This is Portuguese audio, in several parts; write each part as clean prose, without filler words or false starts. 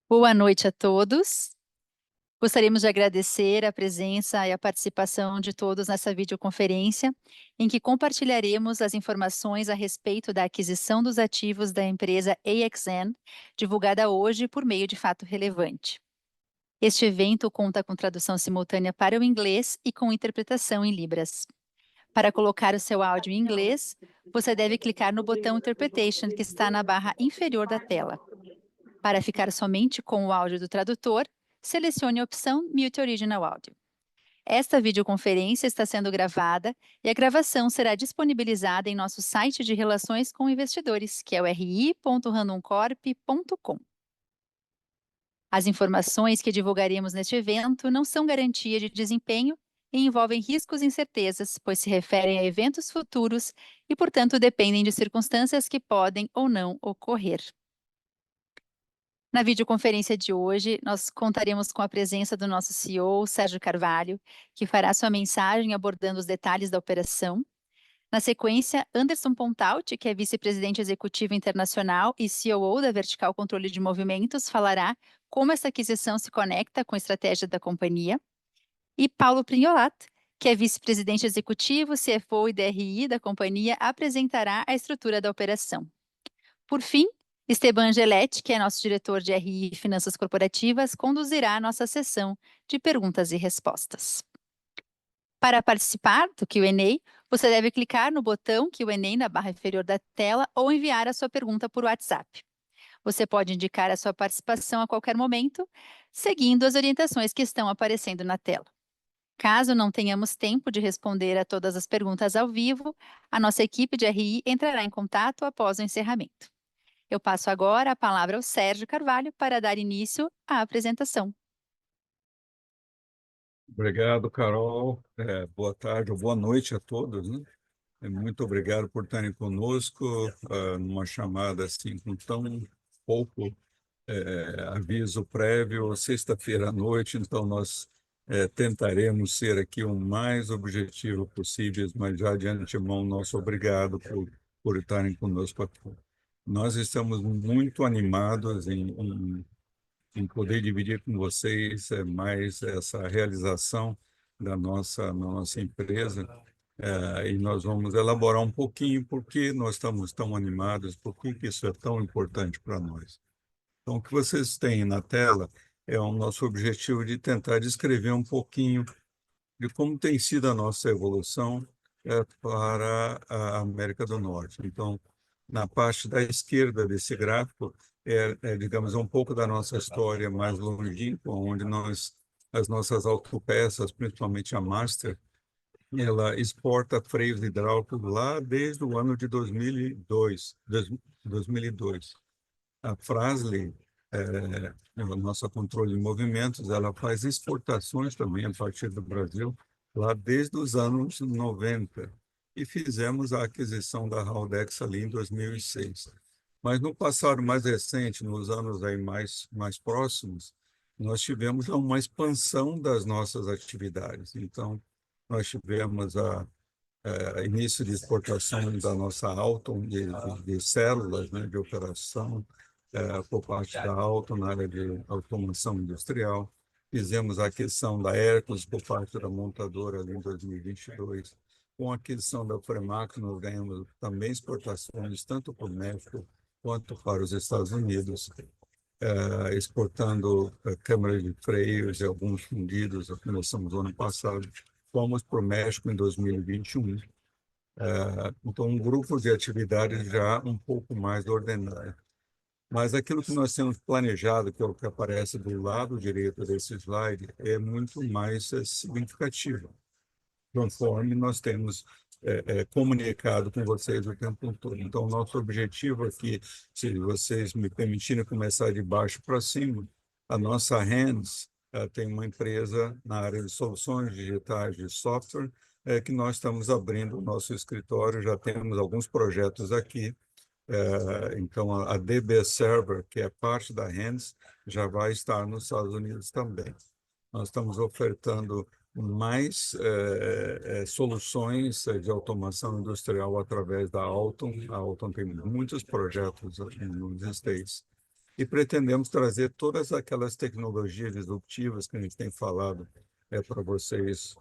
Boa noite a todos. Gostaríamos de agradecer a presença e a participação de todos nessa videoconferência, em que compartilharemos as informações a respeito da aquisição dos ativos da empresa AXN, divulgada hoje por meio de fato relevante. Este evento conta com tradução simultânea para o inglês e com interpretação em Libras. Para colocar o seu áudio em inglês, você deve clicar no botão Interpretation que está na barra inferior da tela. Para ficar somente com o áudio do tradutor, selecione a opção Mute Original Audio. Esta videoconferência está sendo gravada e a gravação será disponibilizada em nosso site de relações com investidores, que é o ri.randomcorp.com. As informações que divulgaremos neste evento não são garantia de desempenho e envolvem riscos e incertezas, pois se referem a eventos futuros e, portanto, dependem de circunstâncias que podem ou não ocorrer. Na videoconferência de hoje, nós contaremos com a presença do nosso CEO, Sérgio Carvalho, que fará sua mensagem abordando os detalhes da operação. Na sequência, Anderson Pontalti, que é vice-presidente executivo internacional e COO da Vertical Controle de Movimentos, falará como essa aquisição se conecta com a estratégia da companhia. E Paulo Prignolato, que é vice-presidente executivo, CFO e DRI da companhia, apresentará a estrutura da operação. Por fim, Esteban Angeletti, que é nosso diretor de RI e Finanças Corporativas, conduzirá a nossa sessão de perguntas e respostas. Para participar do Q&A, você deve clicar no botão Q&A na barra inferior da tela ou enviar a sua pergunta por WhatsApp. Você pode indicar a sua participação a qualquer momento, seguindo as orientações que estão aparecendo na tela. Caso não tenhamos tempo de responder a todas as perguntas ao vivo, a nossa equipe de RI entrará em contato após o encerramento. Eu passo agora a palavra ao Sérgio Carvalho para dar início à apresentação. Obrigado, Carol. Boa tarde ou boa noite a todos, né? Muito obrigado por estarem conosco numa chamada assim com tão pouco aviso prévio, sexta-feira à noite. Então, nós tentaremos ser aqui o mais objetivo possível, mas já de antemão, nosso obrigado por estarem conosco aqui. Nós estamos muito animados em poder dividir com vocês mais essa realização da nossa empresa. E nós vamos elaborar um pouquinho por que nós estamos tão animados, por que isso é tão importante para nós. Então, o que vocês têm na tela é o nosso objetivo de tentar descrever um pouquinho de como tem sido a nossa evolução para a América do Norte. Então, na parte da esquerda desse gráfico, digamos, um pouco da nossa história mais longínqua, onde as nossas autopeças, principalmente a Master, ela exporta freios hidráulicos lá desde o ano de 2002. A Fras-le, a nossa controle de movimentos, ela faz exportações também a partir do Brasil, lá desde os anos 90. E fizemos a aquisição da Haldex ali em 2006. Mas no passado mais recente, nos anos aí mais próximos, nós tivemos uma expansão das nossas atividades. Então, nós tivemos início de exportação da nossa Alton, de células, né, de operação, por parte da Alton, na área de automação industrial. Fizemos a aquisição da Hercules por parte da montadora ali em 2022. Com a aquisição da Fremax, nós ganhamos também exportações, tanto para o México quanto para os Estados Unidos, exportando câmeras de freios e alguns fundidos. Começamos no ano passado, fomos para o México em 2021. Então, um grupo de atividades já um pouco mais ordenado. Mas aquilo que nós temos planejado, que é o que aparece do lado direito desse slide, é muito mais significativo, conforme nós temos comunicado com vocês o tempo todo. Então, nosso objetivo aqui, se vocês me permitirem começar de baixo para cima, a nossa Hands tem uma empresa na área de soluções digitais de software, que nós estamos abrindo o nosso escritório, já temos alguns projetos aqui. Então, a DB Server, que é parte da Hands, já vai estar nos Estados Unidos também. Nós estamos ofertando mais soluções de automação industrial através da Alton. A Alton tem muitos projetos aqui nos States. e pretendemos trazer todas aquelas tecnologias disruptivas que a gente tem falado para vocês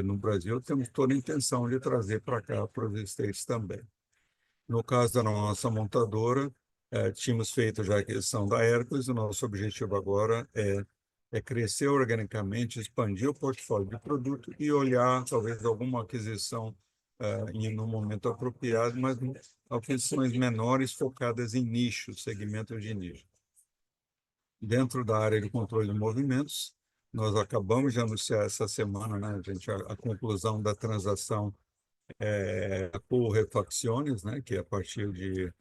no Brasil. Temos toda a intenção de trazer para cá, para os States também. No caso da nossa montadora, tínhamos feito já a aquisição da Hércules. O nosso objetivo agora é crescer organicamente, expandir o portfólio de produto e olhar talvez alguma aquisição no momento apropriado, mas aquisições menores focadas em nichos, segmentos de nicho. Dentro da área de controle de movimentos, nós acabamos de anunciar essa semana, né, gente, a conclusão da transação por Refacciones, né, que a partir de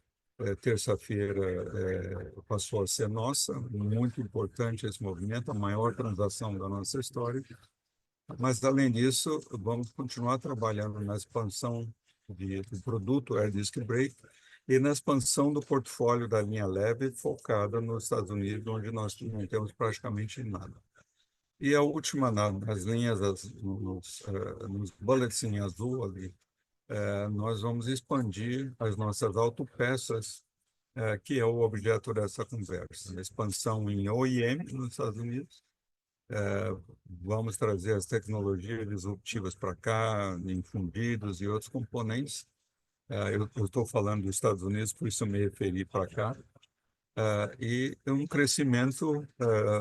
terça-feira passou a ser nossa. Muito importante esse movimento, a maior transação da nossa história. Mas, além disso, vamos continuar trabalhando na expansão do produto Air Disc Brake e na expansão do portfólio da linha leve, focada nos Estados Unidos, onde nós não temos praticamente nada. E a última, nas linhas, nos bullets em azul ali, nós vamos expandir as nossas autopeças, que é o objeto dessa conversa. A expansão em OEM nos Estados Unidos. Vamos trazer as tecnologias disruptivas para cá, em fundidos e outros componentes. Eu estou falando dos Estados Unidos, por isso eu me referi para cá. E um crescimento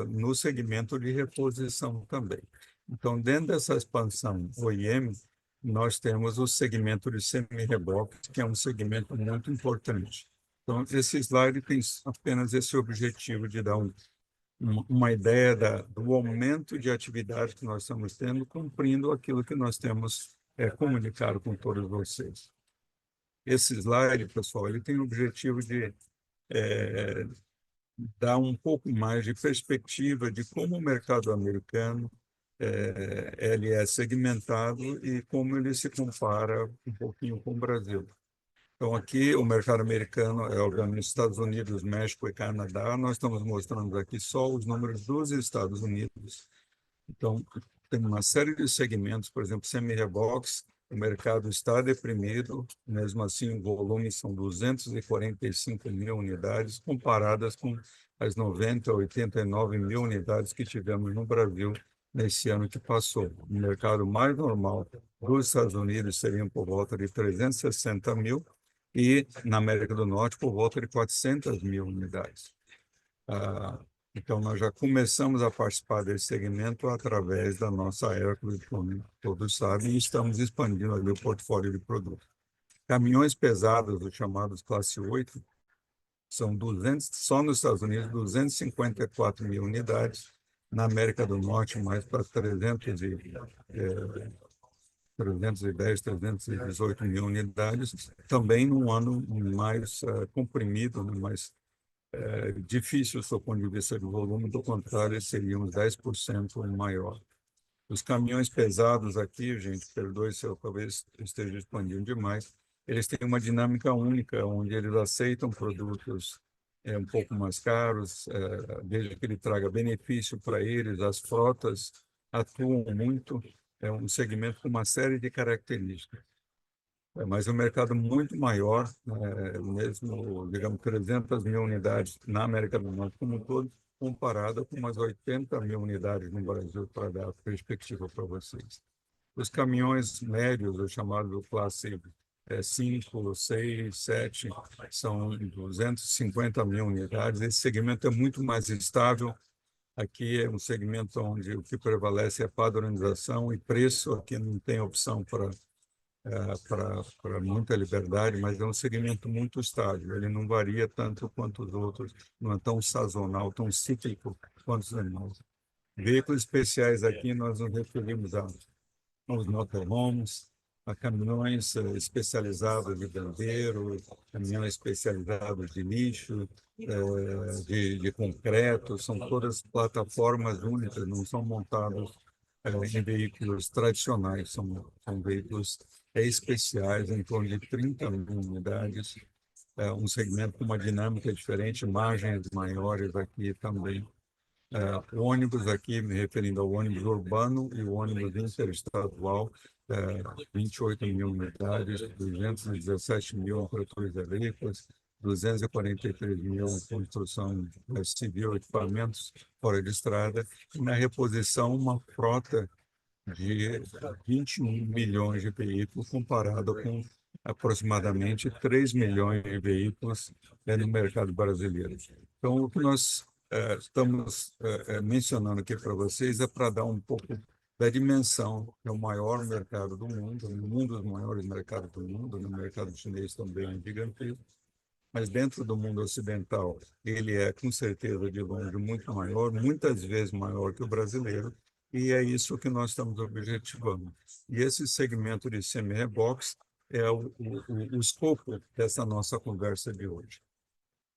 no segmento de reposição também. Então, dentro dessa expansão OEM, nós temos o segmento de semi-reboque, que é um segmento muito importante. Então, esse slide tem apenas esse objetivo de dar uma ideia do aumento de atividade que nós estamos tendo, cumprindo aquilo que nós temos comunicado com todos vocês. Esse slide, pessoal, ele tem o objetivo de dar um pouco mais de perspectiva de como o mercado americano ele é segmentado e como ele se compara um pouquinho com o Brasil. Então, aqui, o mercado americano é obviamente Estados Unidos, México e Canadá. Nós estamos mostrando aqui só os números dos Estados Unidos. Então, tem uma série de segmentos, por exemplo, semi-reboques, o mercado está deprimido, mesmo assim, o volume são 245 mil unidades, comparadas com as 90, 89 mil unidades que tivemos no Brasil nesse ano que passou. O mercado mais normal dos Estados Unidos seria por volta de 360 mil, e na América do Norte por volta de 400 mil unidades. Então, nós já começamos a participar desse segmento através da nossa Hércules, como todos sabem, e estamos expandindo ali o portfólio de produtos. Caminhões pesados, os chamados classe 8, são 200, só nos Estados Unidos, 254 mil unidades, na América do Norte, mais para 310, 318 mil unidades, também num ano mais comprimido, mais difícil do seu ponto de vista de volume, do contrário, seria uns 10% maior. Os caminhões pesados aqui, gente, perdoe se eu talvez esteja expandindo demais, eles têm uma dinâmica única, onde eles aceitam produtos um pouco mais caros, desde que ele traga benefício para eles. As frotas atuam muito, é um segmento com uma série de características. Mas é um mercado muito maior, mesmo, digamos, 300 mil unidades na América do Norte como um todo, comparada com umas 80 mil unidades no Brasil, para dar perspectiva para vocês. Os caminhões médios, os chamados classe 5, 6, 7, são 250 mil unidades. Esse segmento é muito mais estável. Aqui é um segmento onde o que prevalece é padronização e preço. Aqui não tem opção para muita liberdade, mas é um segmento muito estável. Ele não varia tanto quanto os outros, não é tão sazonal, tão cíclico quanto os demais. Veículos especiais aqui nós nos referimos aos motorhomes, a caminhões especializados de bandeiro, caminhões especializados de lixo, de concreto. São todas plataformas únicas, não são montados em veículos tradicionais, são veículos especiais, em torno de 30 mil unidades, um segmento com uma dinâmica diferente, margens maiores aqui também. O ônibus aqui, me referindo ao ônibus urbano e o ônibus interestadual, 28 mil unidades, 217 mil tratores agrícolas, 243 mil em construção civil, equipamentos fora de estrada, e na reposição uma frota de 21 milhões de veículos, comparado com aproximadamente 3 milhões de veículos no mercado brasileiro. Então, o que nós estamos mencionando aqui para vocês é para dar um pouco da dimensão, que é o maior mercado do mundo, um dos maiores mercados do mundo, no mercado chinês também é gigantesco, mas dentro do mundo ocidental ele é, com certeza, de longe muito maior, muitas vezes maior que o brasileiro, e é isso que nós estamos objetivando. E esse segmento de semi-reboques é o escopo dessa nossa conversa de hoje.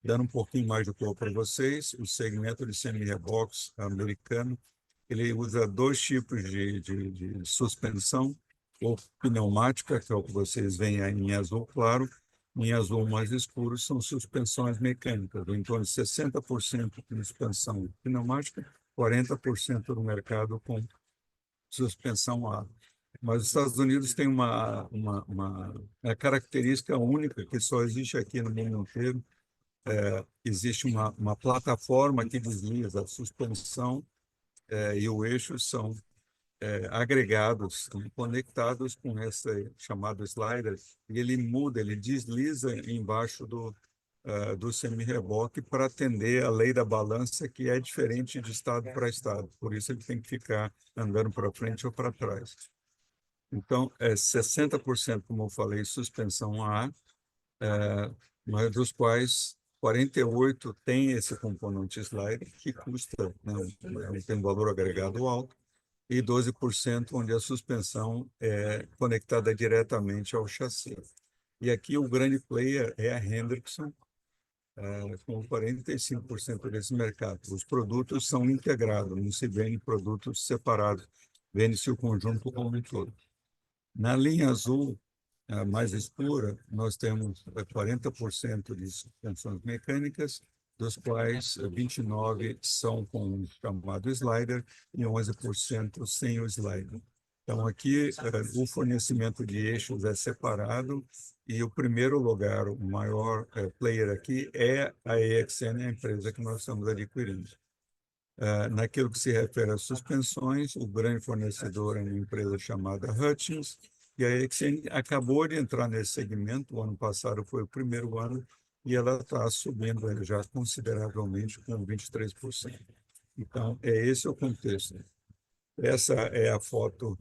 Dando um pouquinho mais de cor para vocês, o segmento de semi-reboques americano, ele usa dois tipos de suspensão, ou pneumática, que é o que vocês veem aí em azul claro, em azul mais escuro, são suspensões mecânicas, em torno de 60% de suspensão pneumática, 40% do mercado com suspensão a ar. Mas os Estados Unidos têm uma característica única que só existe aqui no mundo inteiro. Existe uma plataforma que desliza a suspensão e o eixo são agregados, conectados com esse chamado slider, e ele muda, ele desliza embaixo do semi-reboque para atender a lei da balança, que é diferente de estado para estado. Por isso ele tem que ficar andando para frente ou para trás. Então, 60%, como eu falei, suspensão a ar, mas dos quais 48 tem esse componente slider, que custa, né, tem um valor agregado alto, e 12% onde a suspensão é conectada diretamente ao chassi. E aqui o grande player é a Hendrickson, com 45% desse mercado. Os produtos são integrados, não se vendem produtos separados, vende-se o conjunto como um todo. Na linha azul, mais escura, nós temos 40% de suspensões mecânicas, dos quais 29% são com o chamado slider e 11% sem o slider. Então, aqui, o fornecimento de eixos é separado e o primeiro lugar, o maior player aqui é a EXN, a empresa que nós estamos adquirindo. Naquilo que se refere às suspensões, o grande fornecedor é uma empresa chamada Hutchins, e a EXN acabou de entrar nesse segmento, o ano passado foi o primeiro ano, e ela está subindo já consideravelmente com 23%. Então, esse o contexto. Essa é a foto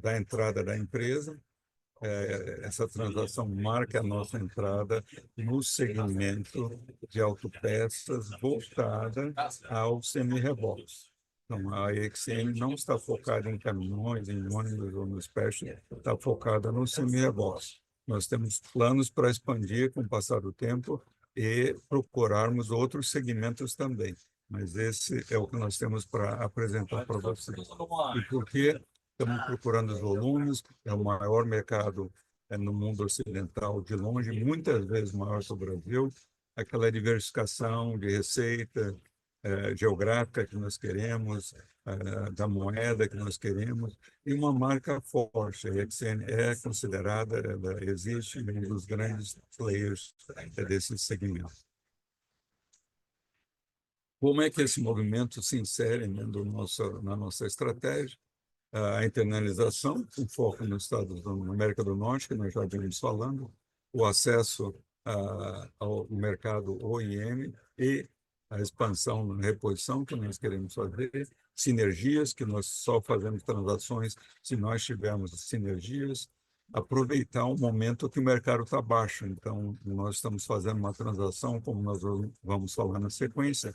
da entrada da empresa. Essa transação marca a nossa entrada no segmento de autopeças voltada ao semi-reboques. Então, a EXN não está focada em caminhões, em ônibus ou no special, está focada no semi-reboques. Nós temos planos para expandir com o passar do tempo e procurarmos outros segmentos também. Mas esse é o que nós temos para apresentar para vocês. E por quê? Estamos procurando os volumes, é o maior mercado no mundo ocidental, de longe, muitas vezes maior que o Brasil, aquela diversificação de receita geográfica que nós queremos, da moeda que nós queremos, e uma marca forte. A EXN é considerada, ela existe, um dos grandes players desse segmento. Como é que esse movimento se insere, né, na nossa estratégia? A internalização, com foco nos Estados Unidos, na América do Norte, que nós já vimos falando, o acesso ao mercado OEM e a expansão na reposição que nós queremos fazer, sinergias, que nós só fazemos transações se nós tivermos sinergias, aproveitar o momento que o mercado está baixo. Então, nós estamos fazendo uma transação, como nós vamos falar na sequência,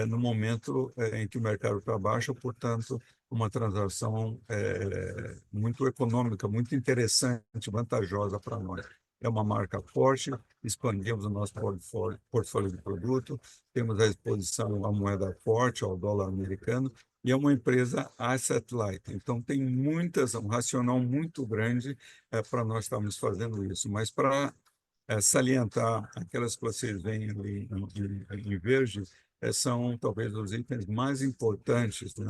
no momento em que o mercado está baixo, portanto, uma transação muito econômica, muito interessante, vantajosa para nós. É uma marca forte, expandimos o nosso portfólio de produto, temos a exposição à moeda forte, ao dólar americano, e é uma empresa asset light. Então, tem um racional muito grande para nós estarmos fazendo isso. Mas para salientar aquelas que vocês veem ali em verde, são talvez os itens mais importantes, né,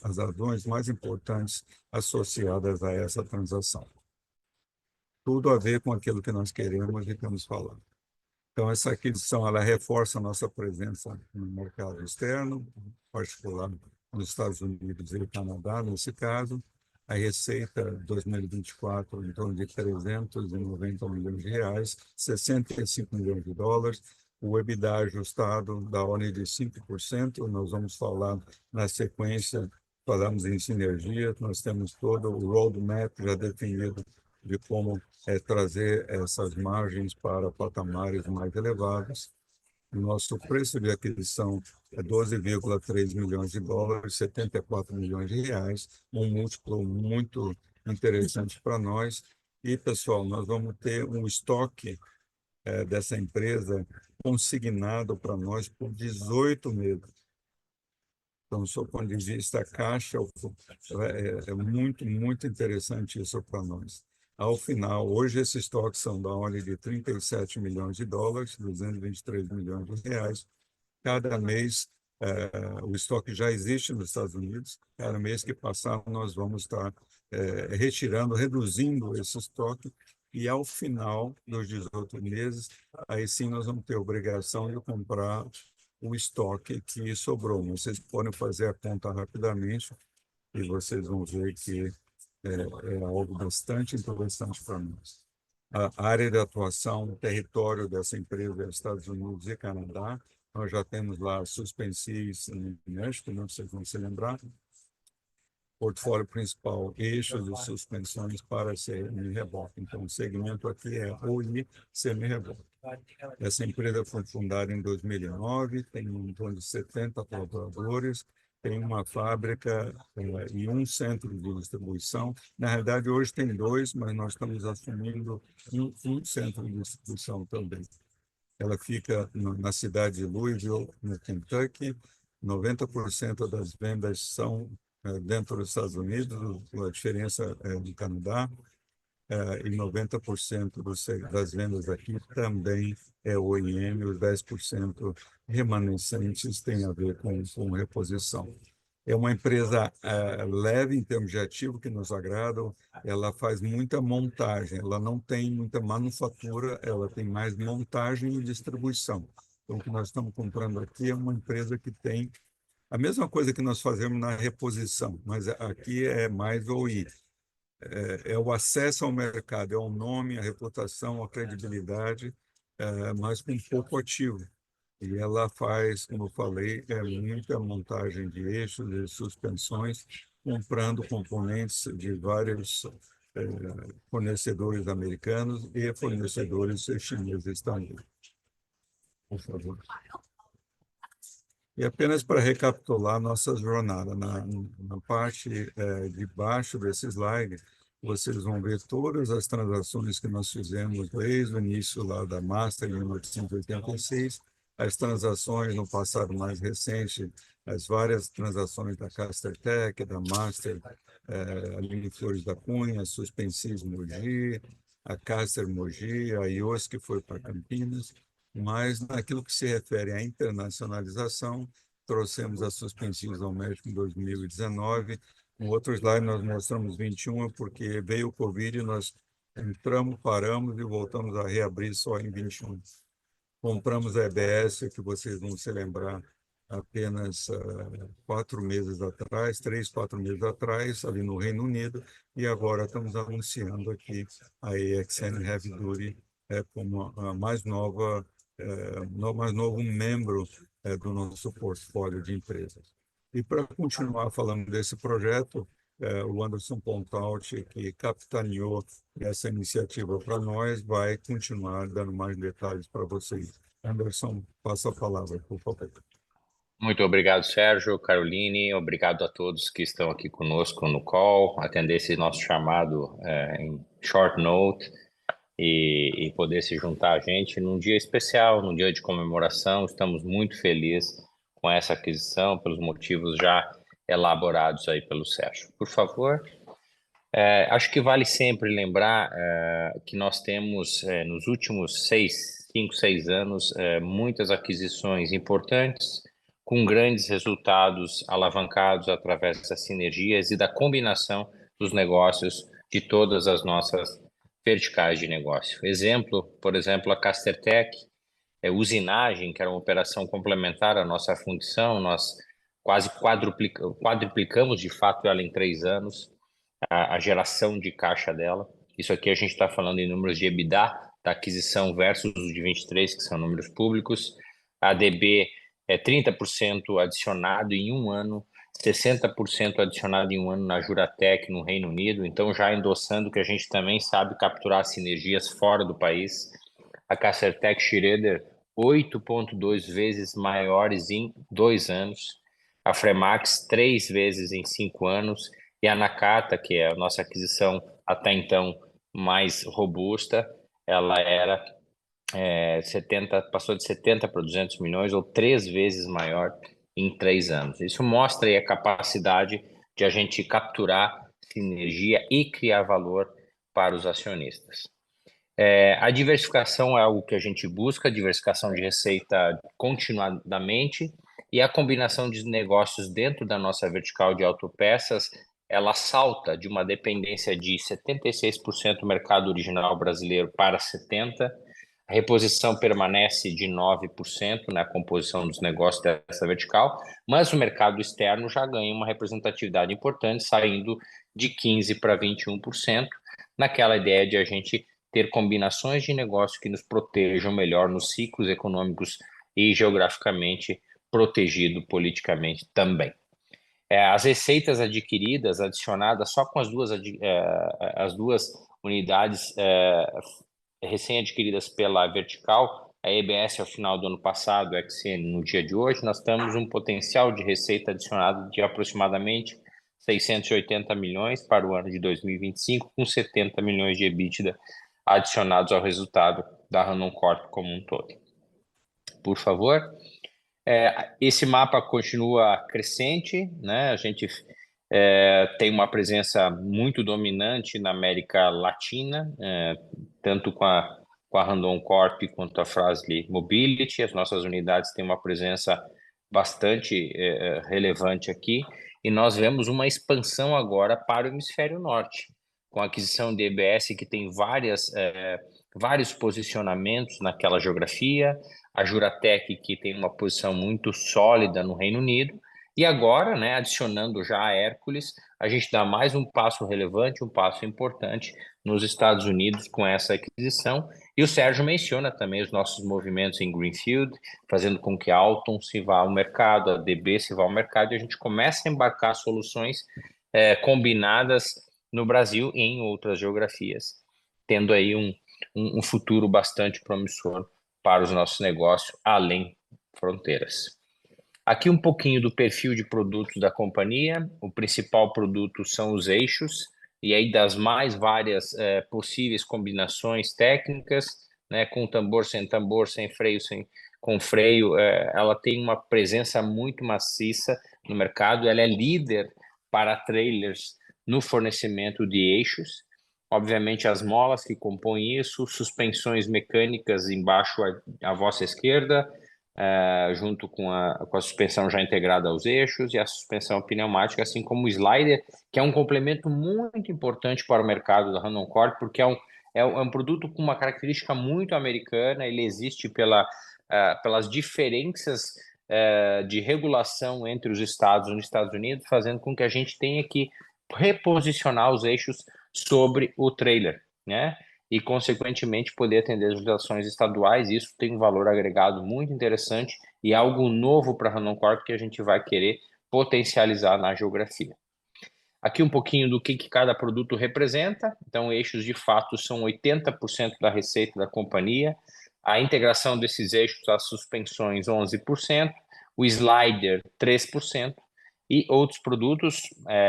as razões mais importantes associadas a essa transação. Tudo a ver com aquilo que nós queremos e estamos falando. Então, essa aquisição ela reforça a nossa presença no mercado externo, em particular nos Estados Unidos e Canadá, nesse caso. A receita de 2024 em torno de 390 milhões de reais, 65 milhões de dólares. O EBITDA ajustado da ordem de 5%. Nós vamos falar na sequência, falamos em sinergia, nós temos todo o roadmap já definido de como trazer essas margens para patamares mais elevados. O nosso preço de aquisição é 12,3 milhões de dólares, 74 milhões de reais, um múltiplo muito interessante para nós. E, pessoal, nós vamos ter um estoque dessa empresa consignado para nós por 18 meses. Então, do seu ponto de vista caixa, é muito, muito interessante isso para nós. Ao final, hoje esses estoques são da ordem de 37 milhões de dólares, 223 milhões de reais. Cada mês, o estoque já existe nos Estados Unidos. Cada mês que passar, nós vamos estar retirando, reduzindo esse estoque. E ao final dos 18 meses, aí sim nós vamos ter a obrigação de comprar o estoque que sobrou. Vocês podem fazer a conta rapidamente e vocês vão ver que é algo bastante interessante para nós. A área de atuação, o território dessa empresa é Estados Unidos e Canadá. Nós já temos lá suspensis no México, não sei se vão se lembrar. Portfólio principal, eixos e suspensões para semi-reboque. Então, o segmento aqui é OI semi-reboque. Essa empresa foi fundada em 2009, tem em torno de 70 colaboradores, tem uma fábrica e um centro de distribuição. Na realidade, hoje tem dois, mas nós estamos assumindo um centro de distribuição também. Ela fica na cidade de Louisville, no Kentucky. 90% das vendas são dentro dos Estados Unidos, a diferença é do Canadá, e 90% das vendas aqui também é OEM, os 10% remanescentes têm a ver com reposição. É uma empresa leve em termos de ativo que nos agradam, ela faz muita montagem, ela não tem muita manufatura, ela tem mais montagem e distribuição. Então, o que nós estamos comprando aqui é uma empresa que tem a mesma coisa que nós fazemos na reposição, mas aqui é mais OI. É o acesso ao mercado, é o nome, a reputação, a credibilidade, mas com pouco ativo. E ela faz, como eu falei, muita montagem de eixos e suspensões, comprando componentes de vários fornecedores americanos e fornecedores chineses também. Por favor. E apenas para recapitular nossa jornada, na parte de baixo desse slide, vocês vão ver todas as transações que nós fizemos desde o início lá da Master, em 1986, as transações no passado mais recente, as várias transações da Castertech, da Master, ali em Flores da Cunha, a Suspensis Mogi, a Caster Mogi, a IOS, que foi para Campinas, mas naquilo que se refere à internacionalização, trouxemos a Suspensis ao México em 2019. No outro slide nós mostramos 21, porque veio o Covid, nós entramos, paramos e voltamos a reabrir só em 21. Compramos a EBS, que vocês vão se lembrar, apenas 4 meses atrás, 3, 4 meses atrás, ali no Reino Unido, e agora estamos anunciando aqui a AXN Heavy Duty como a mais nova, mais novo membro do nosso portfólio de empresas. E para continuar falando desse projeto, o Anderson Pontalti, que capitaneou essa iniciativa para nós, vai continuar dando mais detalhes para vocês. Anderson, passa a palavra, por favor. Muito obrigado, Sérgio, Caroline, obrigado a todos que estão aqui conosco no call, atender esse nosso chamado em short note e poder se juntar a gente num dia especial, num dia de comemoração. Estamos muito felizes com essa aquisição, pelos motivos já elaborados aí pelo Sérgio. Por favor. Acho que vale sempre lembrar que nós temos, nos últimos 5, 6 anos, muitas aquisições importantes, com grandes resultados alavancados através das sinergias e da combinação dos negócios de todas as nossas verticais de negócio. Exemplo, por exemplo, a Castertech, usinagem, que era uma operação complementar à nossa fundição. Nós quase quadruplicamos, de fato, ela em 3 anos, a geração de caixa dela. Isso aqui a gente está falando em números de EBITDA, da aquisição versus os de 23, que são números públicos. A DB é 30% adicionado em um ano, 60% adicionado em um ano na Juratec, no Reino Unido. Então, já endossando que a gente também sabe capturar sinergias fora do país. A Castertech Schroeder, 8,2 vezes maiores em 2 anos. A Fremax, 3 vezes em 5 anos. E a Nakata, que é a nossa aquisição até então mais robusta, ela era 70, passou de 70 para 200 milhões, ou 3 vezes maior em 3 anos. Isso mostra aí a capacidade de a gente capturar sinergia e criar valor para os acionistas. A diversificação é algo que a gente busca, diversificação de receita continuadamente, e a combinação de negócios dentro da nossa vertical de autopeças, ela salta de uma dependência de 76% do mercado original brasileiro para 70%. A reposição permanece de 9% na composição dos negócios dessa vertical, mas o mercado externo já ganha uma representatividade importante, saindo de 15% para 21%, naquela ideia de a gente ter combinações de negócio que nos protejam melhor nos ciclos econômicos e geograficamente protegido politicamente também. As receitas adquiridas, adicionadas só com as duas unidades recém-adquiridas pela vertical, a EBS ao final do ano passado, a XN no dia de hoje, nós temos um potencial de receita adicionada de aproximadamente 680 milhões para o ano de 2025, com 70 milhões de EBITDA adicionados ao resultado da Randon Corp como um todo. Por favor. Esse mapa continua crescente, né? A gente tem uma presença muito dominante na América Latina, tanto com a Randon Corp quanto a Fras-le Mobility. As nossas unidades têm uma presença bastante relevante aqui, e nós vemos uma expansão agora para o hemisfério norte, com a aquisição de EBS, que tem vários posicionamentos naquela geografia, a Juratec, que tem uma posição muito sólida no Reino Unido, e agora, né, adicionando já a Hércules, a gente dá mais um passo relevante, um passo importante nos Estados Unidos com essa aquisição. E o Sérgio menciona também os nossos movimentos em Greenfield, fazendo com que a Alton se vá ao mercado, a DB se vá ao mercado, e a gente começa a embarcar soluções combinadas no Brasil e em outras geografias, tendo aí um futuro bastante promissor para os nossos negócios além fronteiras. Aqui um pouquinho do perfil de produtos da companhia. O principal produto são os eixos, e aí das mais várias possíveis combinações técnicas, né, com tambor, sem freio, com freio. Ela tem uma presença muito maciça no mercado, ela é líder para trailers no fornecimento de eixos. Obviamente, as molas que compõem isso, suspensões mecânicas embaixo à vossa esquerda, junto com a suspensão já integrada aos eixos, e a suspensão pneumática, assim como o slider, que é um complemento muito importante para o mercado da Randon Corp, porque é um produto com uma característica muito americana. Ele existe pelas diferenças de regulação entre os estados nos Estados Unidos, fazendo com que a gente tenha que reposicionar os eixos sobre o trailer, né? E, consequentemente, poder atender as legislações estaduais. Isso tem um valor agregado muito interessante e algo novo para a Randon Corp que a gente vai querer potencializar na geografia. Aqui um pouquinho do que cada produto representa. Então, eixos, de fato, são 80% da receita da companhia. A integração desses eixos às suspensões, 11%. O slider, 3%. E outros produtos,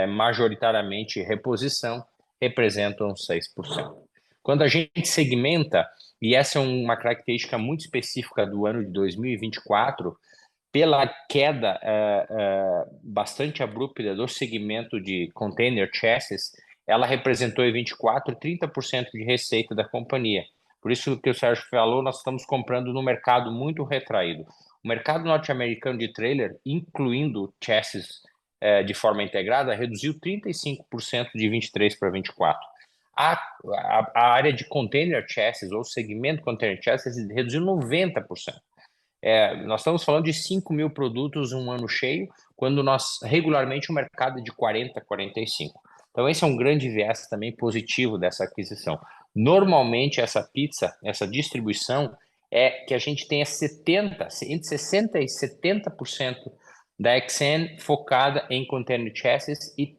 majoritariamente reposição, representam 6%. Quando a gente segmenta, e essa é uma característica muito específica do ano de 2024, pela queda bastante abrupta do segmento de container chassis, ela representou em 24, 30% de receita da companhia. Por isso que o Sérgio falou, nós estamos comprando no mercado muito retraído. O mercado norte-americano de trailer, incluindo chassis de forma integrada, reduziu 35% de 23 para 24. A área de container chassis, ou segmento container chassis, reduziu 90%. Nós estamos falando de 5 mil produtos um ano cheio, quando regularmente o mercado é de 40, 45. Então, esse é um grande viés também positivo dessa aquisição. Normalmente, essa distribuição é que a gente tenha entre 60% e 70% da XN focada em container chassis e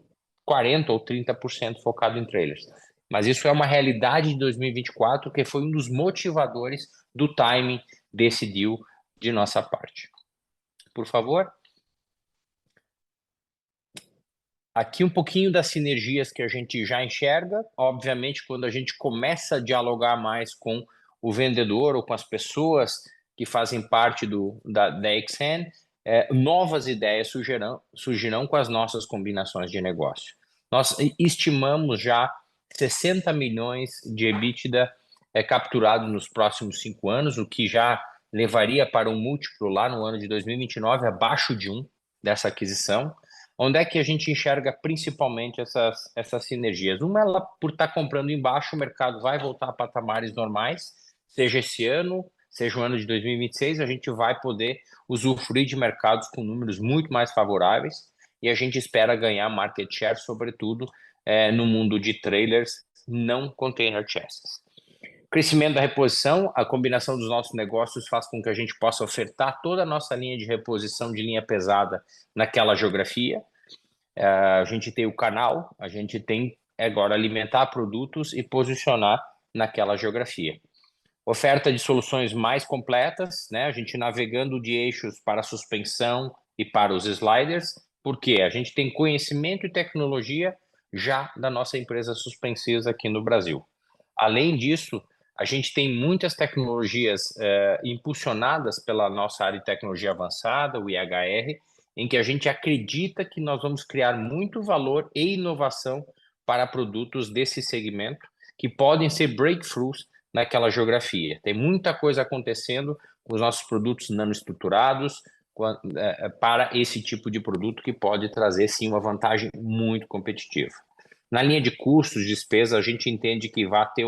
40% ou 30% focado em trailers. Mas isso é uma realidade de 2024, que foi um dos motivadores do timing desse deal de nossa parte. Por favor. Aqui um pouquinho das sinergias que a gente já enxerga. Obviamente, quando a gente começa a dialogar mais com o vendedor ou com as pessoas que fazem parte da XN, novas ideias surgirão com as nossas combinações de negócio. Nós estimamos já 60 milhões de EBITDA capturado nos próximos 5 anos, o que já levaria para um múltiplo lá no ano de 2029 abaixo de 1 dessa aquisição. Onde é que a gente enxerga principalmente essas sinergias? Uma, ela, por estar comprando embaixo, o mercado vai voltar a patamares normais, seja esse ano, seja o ano de 2026, a gente vai poder usufruir de mercados com números muito mais favoráveis e a gente espera ganhar market share, sobretudo no mundo de trailers não container chassis. Crescimento da reposição, a combinação dos nossos negócios faz com que a gente possa ofertar toda a nossa linha de reposição de linha pesada naquela geografia. A gente tem o canal, a gente tem agora alimentar produtos e posicionar naquela geografia. Oferta de soluções mais completas, né? A gente navegando de eixos para suspensão e para os sliders, porque a gente tem conhecimento e tecnologia já da nossa empresa Suspensys aqui no Brasil. Além disso, a gente tem muitas tecnologias impulsionadas pela nossa área de tecnologia avançada, o IHR, em que a gente acredita que nós vamos criar muito valor e inovação para produtos desse segmento, que podem ser breakthroughs naquela geografia. Tem muita coisa acontecendo com os nossos produtos nanoestruturados para esse tipo de produto que pode trazer, sim, uma vantagem muito competitiva. Na linha de custos, despesa, a gente entende que vai ter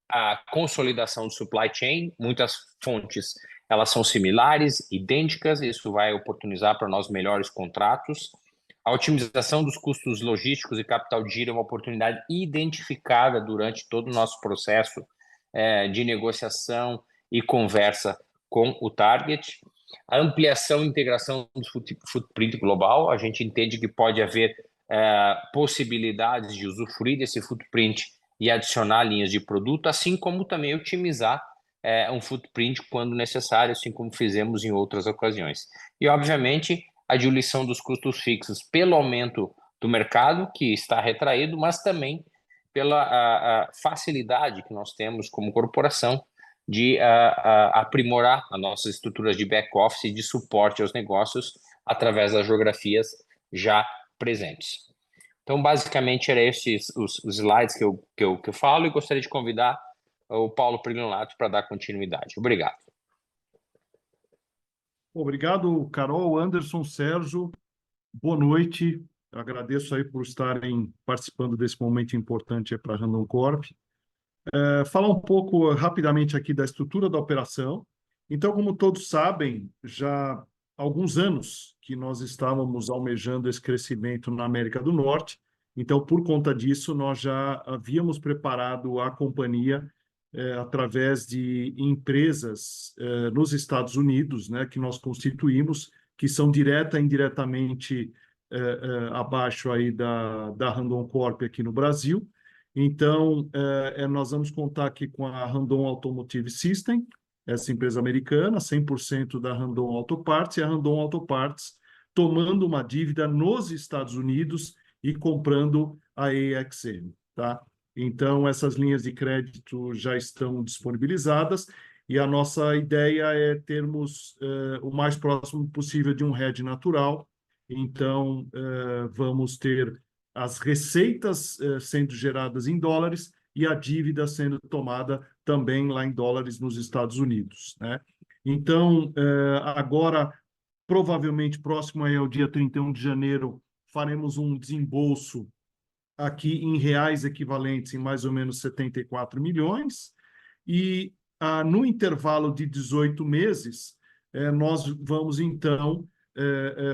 a consolidação do supply chain, muitas fontes elas são similares, idênticas, isso vai oportunizar para nós melhores contratos. A otimização dos custos logísticos e capital de giro é uma oportunidade identificada durante todo o nosso processo de negociação e conversa com o target. A ampliação e integração do footprint global, a gente entende que pode haver possibilidades de usufruir desse footprint e adicionar linhas de produto, assim como também otimizar um footprint quando necessário, assim como fizemos em outras ocasiões. E, obviamente, a diluição dos custos fixos pelo aumento do mercado, que está retraído, mas também pela facilidade que nós temos como corporação de aprimorar as nossas estruturas de back-office e de suporte aos negócios através das geografias já presentes. Então, basicamente, eram esses os slides que eu falo e gostaria de convidar o Paulo Prignolato para dar continuidade. Obrigado. Obrigado, Carol, Anderson, Sérgio. Boa noite. Eu agradeço aí por estarem participando desse momento importante para a Randon Corp. Falar um pouco rapidamente aqui da estrutura da operação. Então, como todos sabem, já há alguns anos que nós estávamos almejando esse crescimento na América do Norte. Então, por conta disso, nós já havíamos preparado a companhia através de empresas nos Estados Unidos, né, que nós constituímos, que são direta e indiretamente abaixo aí da Randon Corp aqui no Brasil. Então, nós vamos contar aqui com a Randon Automotive System, essa empresa americana, 100% da Randon Auto Parts, e a Randon Auto Parts tomando uma dívida nos Estados Unidos e comprando a AXN, tá? Então, essas linhas de crédito já estão disponibilizadas e a nossa ideia é termos o mais próximo possível de um hedge natural. Então, vamos ter as receitas sendo geradas em dólares e a dívida sendo tomada também lá em dólares nos Estados Unidos, né? Então, agora, provavelmente próximo aí ao dia 31 de janeiro, faremos um desembolso aqui em reais equivalentes em mais ou menos 74 milhões, e no intervalo de 18 meses, nós vamos, então,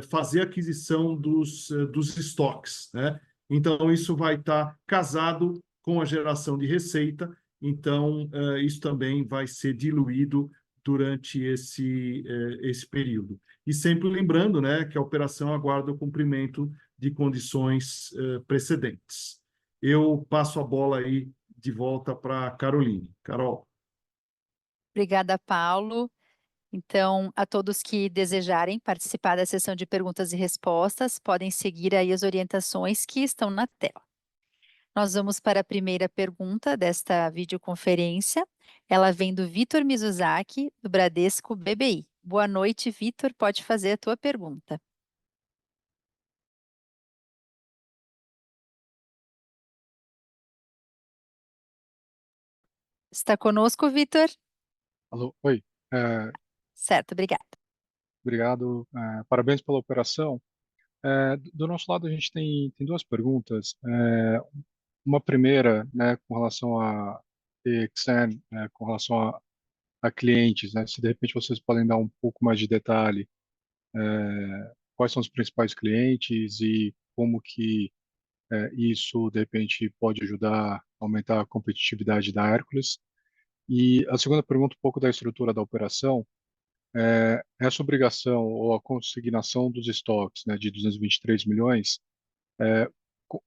fazer a aquisição dos estoques, né? Então, isso vai estar casado com a geração de receita, então, isso também vai ser diluído durante esse período. E sempre lembrando, né, que a operação aguarda o cumprimento de condições precedentes. Eu passo a bola aí de volta para a Caroline. Carol. Obrigada, Paulo. Então, a todos que desejarem participar da sessão de perguntas e respostas, podem seguir aí as orientações que estão na tela. Nós vamos para a primeira pergunta desta videoconferência. Ela vem do Vitor Mizuzaki, do Bradesco BBI. Boa noite, Vitor. Pode fazer a tua pergunta. Está conosco, Vitor? Alô, oi. Certo, obrigada. Obrigado. Parabéns pela operação. Do nosso lado, a gente tem duas perguntas. Uma primeira, né, com relação a TXN, com relação a clientes, né? Se de repente vocês podem dar um pouco mais de detalhe, quais são os principais clientes e como que isso, de repente, pode ajudar a aumentar a competitividade da Hércules. E a segunda pergunta, um pouco da estrutura da operação. Essa obrigação ou a consignação dos estoques, né, de 223 milhões,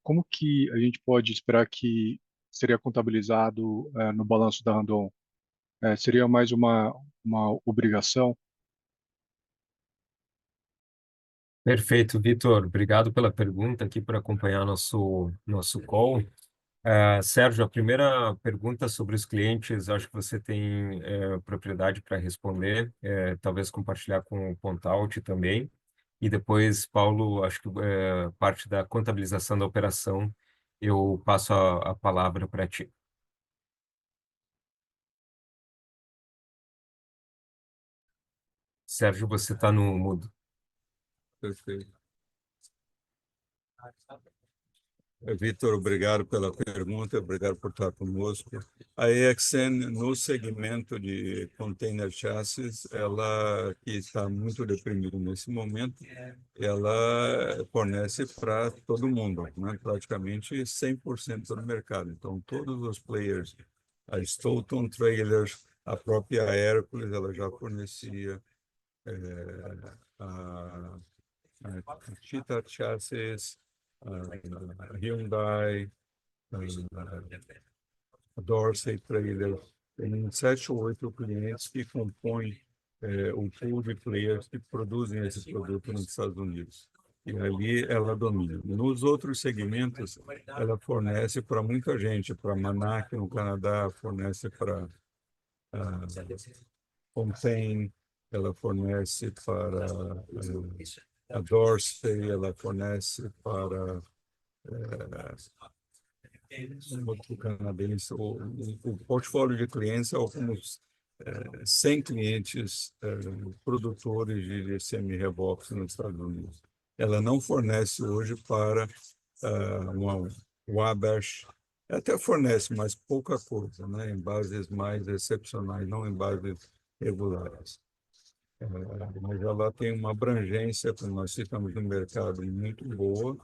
como que a gente pode esperar que seria contabilizado no balanço da Randon? Seria mais uma obrigação? Perfeito, Vitor. Obrigado pela pergunta aqui por acompanhar nosso call. Sérgio, a primeira pergunta sobre os clientes, acho que você tem propriedade para responder, talvez compartilhar com o Pontaut também. E depois, Paulo, acho que parte da contabilização da operação, eu passo a palavra para ti. Sérgio, você está no mudo. Perfeito. Vitor, obrigado pela pergunta, obrigado por estar conosco. A EXN, no segmento de container chassis, ela que está muito deprimida nesse momento, ela fornece para todo mundo, né? Praticamente 100% do mercado. Então, todos os players, a Stoughton Trailers, a própria Hercules, ela já fornecia, a Cheetah Chassis, a Hyundai, a Dorsey Trailer, tem 7 ou 8 clientes que compõem o pool de players que produzem esses produtos nos Estados Unidos. E ali ela domina. Nos outros segmentos, ela fornece para muita gente, para a Manac no Canadá, fornece para Fontaine, ela fornece para a Dorsey, ela fornece para um outro canadense. O portfólio de clientes é alguns 100 clientes produtores de semi-reboques nos Estados Unidos. Ela não fornece hoje para uma Wabash, até fornece, mas pouca coisa, né? Em bases mais excepcionais, não em bases regulares. Mas ela tem uma abrangência, como nós ficamos no mercado, muito boa,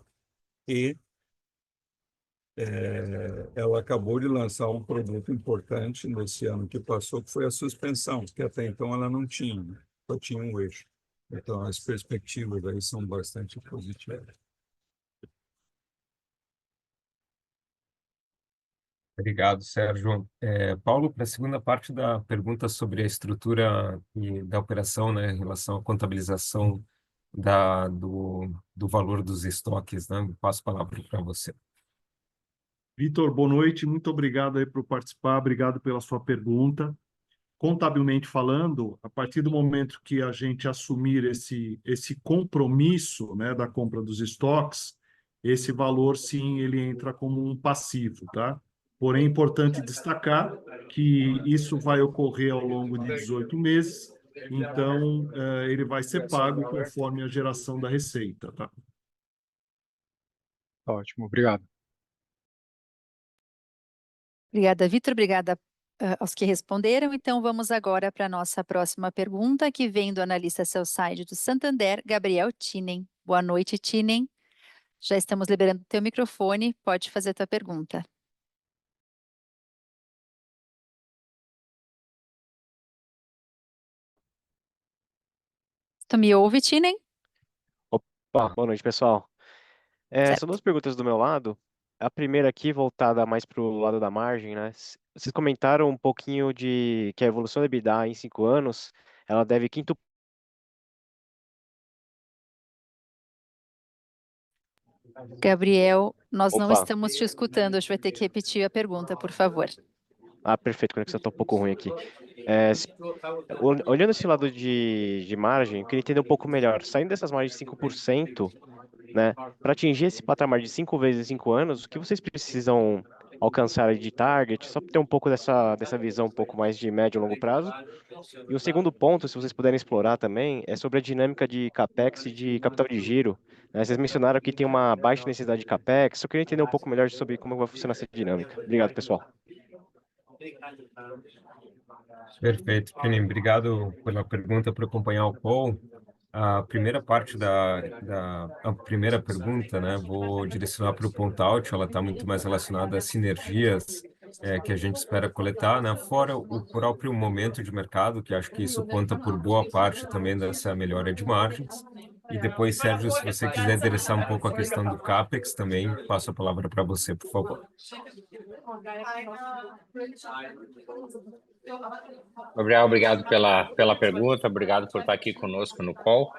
e ela acabou de lançar um produto importante nesse ano que passou, que foi a suspensão, que até então ela não tinha, né? Só tinha um eixo. Então, as perspectivas aí são bastante positivas. Obrigado, Sérgio. Paulo, para a segunda parte da pergunta sobre a estrutura da operação, né, em relação à contabilização do valor dos estoques, né, eu passo a palavra para você. Vitor, boa noite. Muito obrigado aí por participar. Obrigado pela sua pergunta. Contabilmente falando, a partir do momento que a gente assumir esse compromisso, né, da compra dos estoques, esse valor, sim, ele entra como um passivo, tá? Porém, é importante destacar que isso vai ocorrer ao longo de 18 meses, então ele vai ser pago conforme a geração da receita, tá? Ótimo, obrigado. Obrigada, Vitor. Obrigada aos que responderam. Então, vamos agora para a nossa próxima pergunta, que vem do analista sell-side do Santander, Gabriel Tinem. Boa noite, Tinem. Já estamos liberando o teu microfone. Pode fazer a tua pergunta. Tu me ouve, Tinem? Opa, boa noite, pessoal. São Certo. duas perguntas do meu lado. A primeira aqui, voltada mais para o lado da margem, né? Vocês comentaram um pouquinho de que a evolução da EBITDA em 5 anos, ela deve quinto. Gabriel, nós não Opa, estamos te escutando. Acho que vai ter que repetir a pergunta, por favor. perfeito, a conexão está um pouco ruim aqui. Olhando esse lado de margem, eu queria entender um pouco melhor. Saindo dessas margens de 5%, né? Para atingir esse patamar de 5 vezes em 5 anos, o que vocês precisam alcançar aí de target? Só para ter um pouco dessa visão um pouco mais de médio e longo prazo. E o segundo ponto, se vocês puderem explorar também, é sobre a dinâmica de CAPEX e de capital de giro, né? Vocês mencionaram que tem uma baixa necessidade de CAPEX, eu queria entender um pouco melhor sobre como vai funcionar essa dinâmica. Obrigado, pessoal. Perfeito, Tinem. Obrigado pela pergunta, por acompanhar o call. A primeira parte a primeira pergunta, né, vou direcionar para o Pontout, ela está muito mais relacionada às sinergias que a gente espera coletar, né, fora o próprio momento de mercado, que acho que isso conta por boa parte também dessa melhora de margens. E depois, Sérgio, se você quiser endereçar um pouco a questão do CAPEX, também passo a palavra para você, por favor. Gabriel, obrigado pela pergunta, obrigado por estar aqui conosco no call.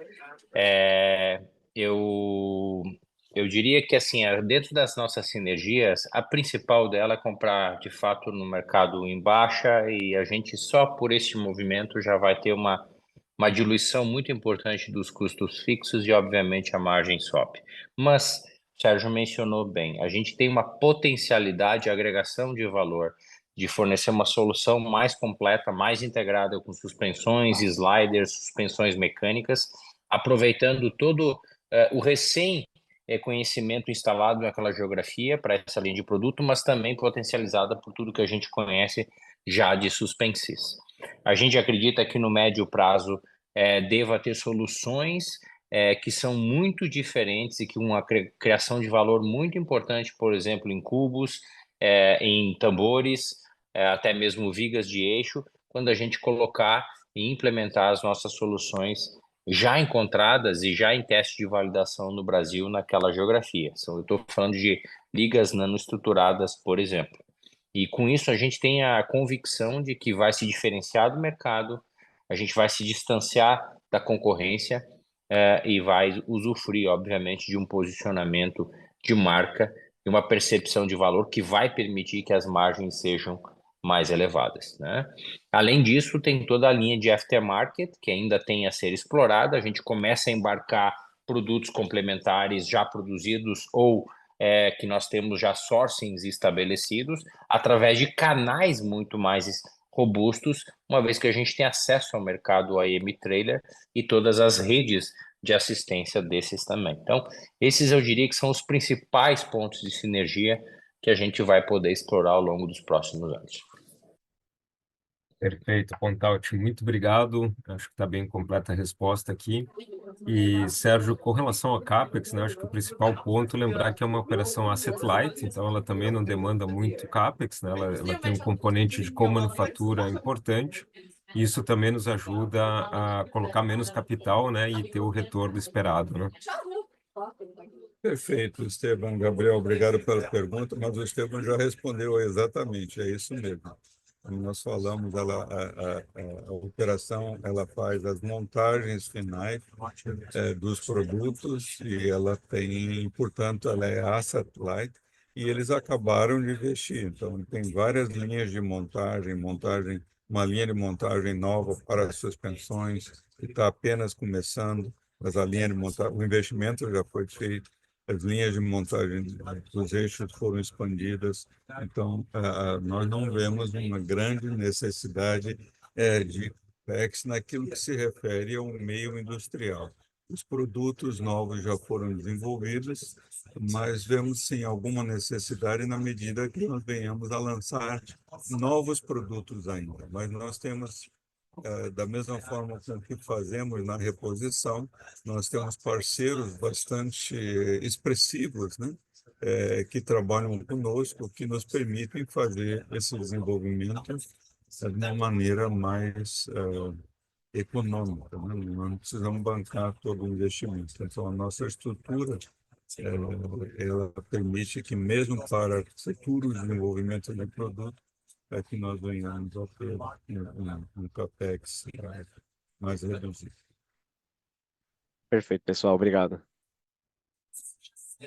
Eu diria que, assim, dentro das nossas sinergias, a principal dela é comprar, de fato, no mercado em baixa, e a gente só por este movimento já vai ter uma diluição muito importante dos custos fixos e, obviamente, a margem sobe. Mas, o Sérgio mencionou bem, a gente tem uma potencialidade de agregação de valor, de fornecer uma solução mais completa, mais integrada com suspensões, sliders, suspensões mecânicas, aproveitando todo o conhecimento instalado naquela geografia para essa linha de produto, mas também potencializada por tudo que a gente conhece já de suspensis. A gente acredita que no médio prazo deva ter soluções que são muito diferentes e que uma criação de valor muito importante, por exemplo, em cubos, em tambores, até mesmo vigas de eixo, quando a gente colocar e implementar as nossas soluções já encontradas e já em teste de validação no Brasil naquela geografia. Eu estou falando de ligas nanoestruturadas, por exemplo. E com isso a gente tem a convicção de que vai se diferenciar do mercado, a gente vai se distanciar da concorrência e vai usufruir, obviamente, de um posicionamento de marca e uma percepção de valor que vai permitir que as margens sejam mais elevadas, né? Além disso, tem toda a linha de aftermarket que ainda tem a ser explorada. A gente começa a embarcar produtos complementares já produzidos ou que nós temos já sourcings estabelecidos através de canais muito mais robustos, uma vez que a gente tem acesso ao mercado AM Trailer e todas as redes de assistência desses também. Então, esses eu diria que são os principais pontos de sinergia que a gente vai poder explorar ao longo dos próximos anos. Perfeito, Pontaut, muito obrigado. Acho que está bem completa a resposta aqui. E, Sérgio, com relação a CAPEX, né, acho que o principal ponto é lembrar que é uma operação asset light, então ela também não demanda muito CAPEX, né, ela tem um componente de comanufatura importante, e isso também nos ajuda a colocar menos capital, né, e ter o retorno esperado, né? Perfeito, Esteban. Gabriel, obrigado pela pergunta, mas o Esteban já respondeu exatamente, é isso mesmo. Como nós falamos, a operação ela faz as montagens finais dos produtos e ela tem, portanto, ela é asset light e eles acabaram de investir. Então, tem várias linhas de montagem, uma linha de montagem nova para as suspensões que está apenas começando, mas a linha de montagem, o investimento já foi feito. As linhas de montagem dos eixos foram expandidas, então nós não vemos uma grande necessidade de CAPEX naquilo que se refere ao meio industrial. os produtos novos já foram desenvolvidos, mas vemos sim alguma necessidade na medida que nós venhamos a lançar novos produtos ainda. Mas nós temos, da mesma forma com que fazemos na reposição, nós temos parceiros bastante expressivos, né? Que trabalham conosco, que nos permitem fazer esse desenvolvimento de uma maneira mais econômica, né? Não precisamos bancar todo o investimento. Então, a nossa estrutura ela permite que, mesmo para futuros desenvolvimentos de produto, que nós venhamos a ter um CAPEX mais reduzido. Perfeito, pessoal. Obrigado.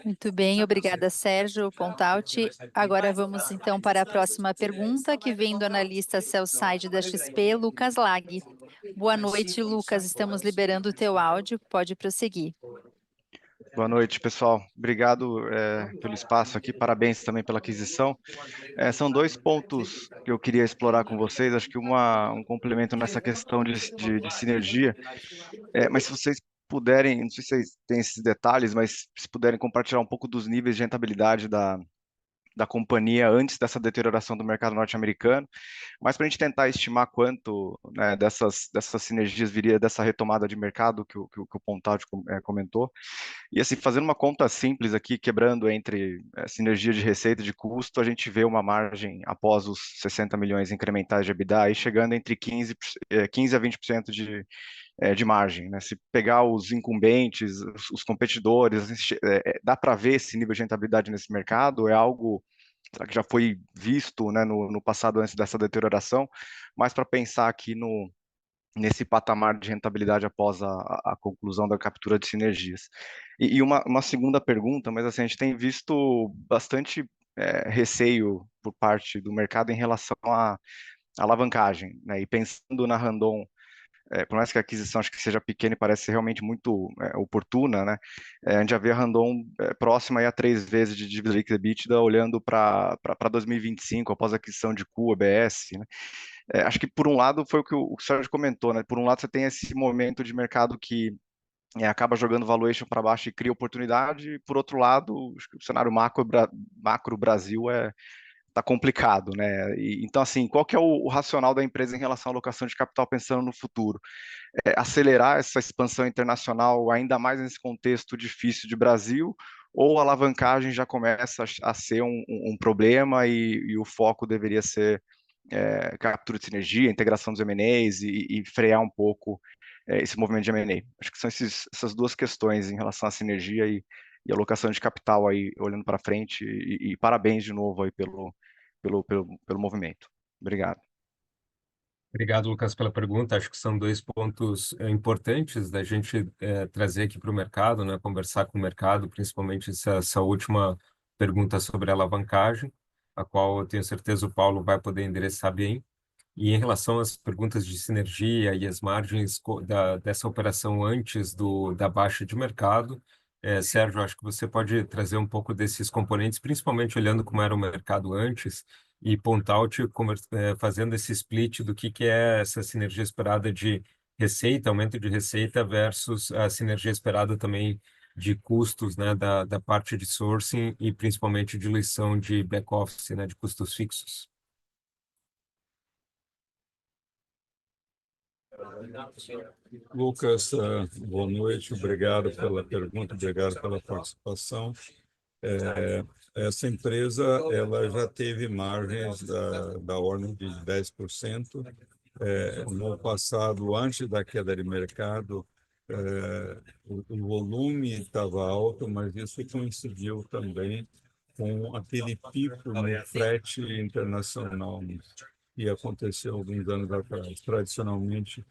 Muito bem, obrigada, Sérgio Pontalti. Agora vamos então para a próxima pergunta, que vem do analista sell-side da XP, Lucas Lag. Boa noite, Lucas. Estamos liberando o teu áudio. Pode prosseguir. Boa noite, pessoal. Obrigado pelo espaço aqui, parabéns também pela aquisição. São dois pontos que eu queria explorar com vocês, acho que um complemento nessa questão de sinergia, mas se vocês puderem, não sei se vocês têm esses detalhes, mas se puderem compartilhar um pouco dos níveis de rentabilidade da companhia antes dessa deterioração do mercado norte-americano, mas para a gente tentar estimar quanto, né, dessas sinergias viria dessa retomada de mercado que o Pontalti comentou. E assim, fazendo uma conta simples aqui, quebrando entre sinergia de receita e de custo, a gente vê uma margem após os 60 milhões incrementais de EBITDA aí chegando entre 15 a 20% de margem, né? Se pegar os incumbentes, os competidores, dá para ver esse nível de rentabilidade nesse mercado? É algo que já foi visto, né, no passado antes dessa deterioração, mas para pensar aqui nesse patamar de rentabilidade após a conclusão da captura de sinergias. E uma segunda pergunta, mas assim, a gente tem visto bastante receio por parte do mercado em relação à alavancagem, né? E pensando na Randon, por mais que a aquisição acho que seja pequena e parece ser realmente muito oportuna, né? A gente já vê a Randon próxima aí a 3 vezes de dívida líquida EBITDA, olhando para 2025, após a aquisição de CU, ABS, né? Acho que por um lado foi o que o Sérgio comentou, né? Por um lado você tem esse momento de mercado que acaba jogando valuation para baixo e cria oportunidade, e por outro lado, acho que o cenário macro Brasil tá complicado, né? Então, assim, qual que é o racional da empresa em relação à alocação de capital pensando no futuro? Acelerar essa expansão internacional ainda mais nesse contexto difícil de Brasil, ou a alavancagem já começa a ser um problema e o foco deveria ser captura de sinergia, integração dos M&As e frear um pouco esse movimento de M&A? Acho que são essas duas questões em relação à sinergia e alocação de capital aí, olhando para frente, e parabéns de novo aí pelo movimento. Obrigado. Obrigado, Lucas, pela pergunta. Acho que são dois pontos importantes da gente trazer aqui para o mercado, né? Conversar com o mercado, principalmente essa última pergunta sobre a alavancagem, a qual eu tenho certeza o Paulo vai poder endereçar bem. E em relação às perguntas de sinergia e as margens dessa operação antes da baixa de mercado, Sérgio, acho que você pode trazer um pouco desses componentes, principalmente olhando como era o mercado antes, e Pontalti fazendo esse split do que é essa sinergia esperada de receita, aumento de receita, versus a sinergia esperada também de custos, né, da parte de sourcing e principalmente diluição de back-office, né, de custos fixos. Lucas, boa noite, obrigado pela pergunta, obrigado pela participação. Essa empresa ela já teve margens da ordem de 10%. No passado, antes da queda de mercado, o volume estava alto, mas isso coincidiu também com aquele pico no frete internacional que aconteceu alguns anos atrás. Tradicionalmente,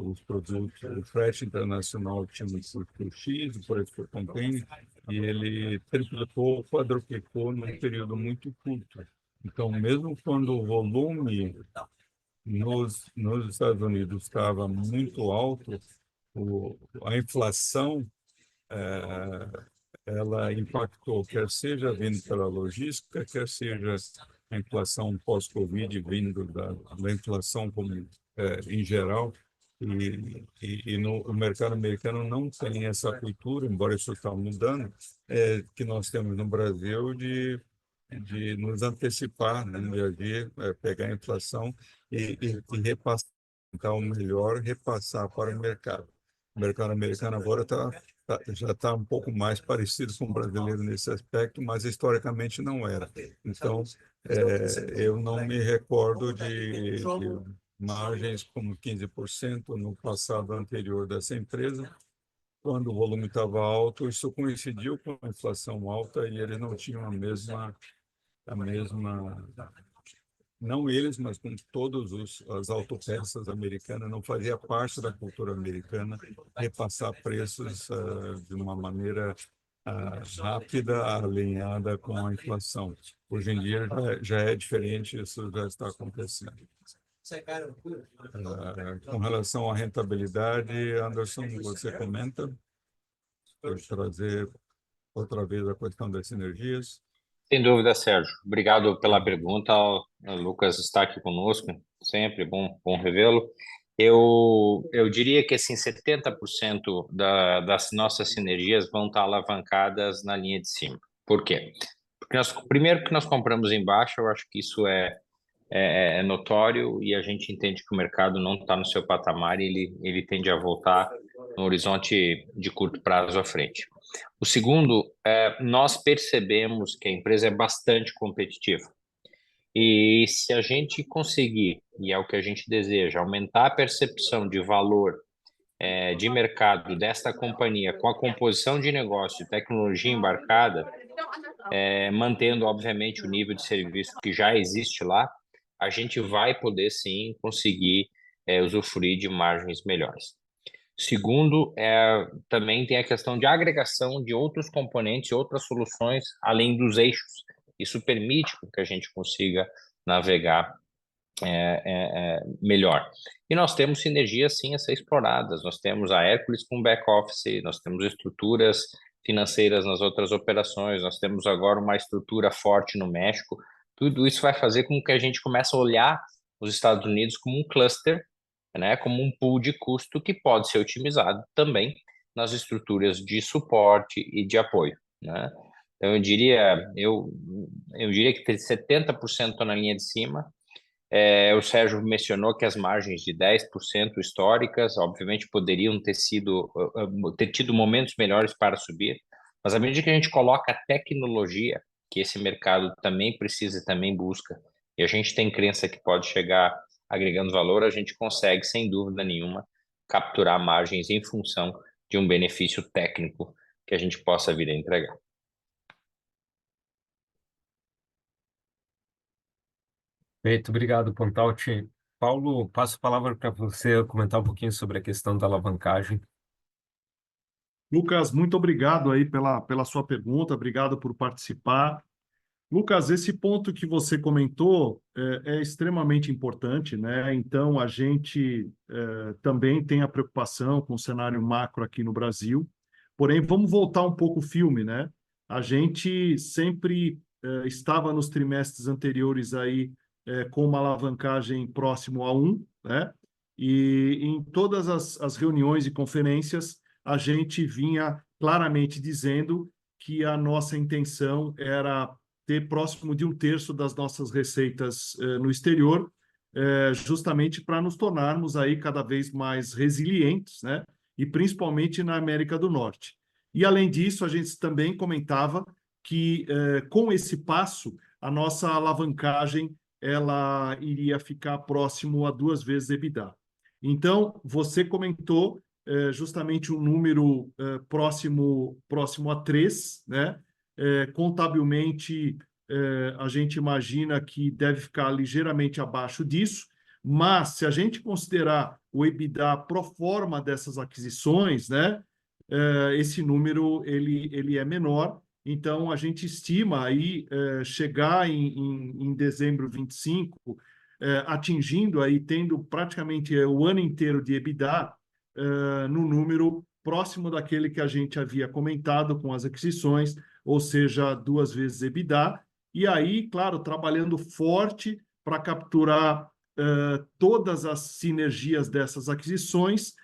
os produtos, o frete internacional tinha um custo X, o preço por container, e ele triplicou, quadruplicou num período muito curto. Então, mesmo quando o volume nos Estados Unidos estava muito alto, a inflação ela impactou, quer seja vindo pela logística, quer seja a inflação pós-Covid vindo da inflação como em geral, O mercado americano não tem essa cultura, embora isso está mudando, que nós temos no Brasil de nos antecipar, né, de agir, pegar a inflação e repassar, então, melhor repassar para o mercado. O mercado americano agora já está um pouco mais parecido com o brasileiro nesse aspecto, mas historicamente não era. Então, eu não me recordo de margens como 15% no passado anterior dessa empresa. Quando o volume estava alto, isso coincidiu com a inflação alta e eles não tinham a mesma, não eles, mas com todos as autopeças americanas, não fazia parte da cultura americana repassar preços de uma maneira rápida, alinhada com a inflação. Hoje em dia já é diferente, isso já está acontecendo. Com relação à rentabilidade, Anderson, você comenta? Vou trazer outra vez a questão das sinergias. Sem dúvida, Sérgio. Obrigado pela pergunta. O Lucas está aqui conosco, sempre bom revê-lo. Eu diria que assim, 70% das nossas sinergias vão estar alavancadas na linha de cima. Por quê? Porque primeiro que nós compramos embaixo, eu acho que isso é notório e a gente entende que o mercado não está no seu patamar e ele tende a voltar no horizonte de curto prazo à frente. O segundo, nós percebemos que a empresa é bastante competitiva. E se a gente conseguir, e é o que a gente deseja, aumentar a percepção de valor de mercado desta companhia com a composição de negócio e tecnologia embarcada, mantendo, obviamente, o nível de serviço que já existe lá, a gente vai poder, sim, conseguir usufruir de margens melhores. Segundo, também tem a questão de agregação de outros componentes, outras soluções, além dos eixos. Isso permite que a gente consiga navegar melhor. E nós temos sinergias, sim, a ser exploradas. Nós temos a Hércules com back-office, nós temos estruturas financeiras nas outras operações, nós temos agora uma estrutura forte no México. Tudo isso vai fazer com que a gente comece a olhar os Estados Unidos como um cluster, né, como um pool de custo que pode ser otimizado também nas estruturas de suporte e de apoio, né? Então, eu diria que 70% na linha de cima. O Sérgio mencionou que as margens de 10% históricas, obviamente, poderiam ter tido momentos melhores para subir, mas à medida que a gente coloca a tecnologia, que esse mercado também precisa e também busca, e a gente tem crença que pode chegar agregando valor, a gente consegue, sem dúvida nenhuma, capturar margens em função de um benefício técnico que a gente possa vir a entregar. Feito, obrigado, Pontalti. Paulo, passo a palavra para você comentar um pouquinho sobre a questão da alavancagem. Lucas, muito obrigado aí pela sua pergunta, obrigado por participar. Lucas, esse ponto que você comentou é extremamente importante, né? Então, a gente também tem a preocupação com o cenário macro aqui no Brasil, porém, vamos voltar um pouco o filme, né? A gente sempre estava nos trimestres anteriores aí com uma alavancagem próximo a 1, né? E em todas as reuniões e conferências, a gente vinha claramente dizendo que a nossa intenção era ter próximo de 1/3 das nossas receitas no exterior, justamente para nos tornarmos aí cada vez mais resilientes, né? E principalmente na América do Norte. E, além disso, a gente também comentava que, com esse passo, a nossa alavancagem ela iria ficar próximo a 2 vezes EBITDA. Então, você comentou justamente um número próximo a 3, né? Contabilmente, a gente imagina que deve ficar ligeiramente abaixo disso, mas se a gente considerar o EBITDA pro forma dessas aquisições, né? Esse número ele é menor. Então, a gente estima aí chegar em dezembro 25, atingindo aí, tendo praticamente o ano inteiro de EBITDA no número próximo daquele que a gente havia comentado com as aquisições, ou seja, 2 vezes EBITDA. E aí, claro, trabalhando forte para capturar todas as sinergias dessas aquisições,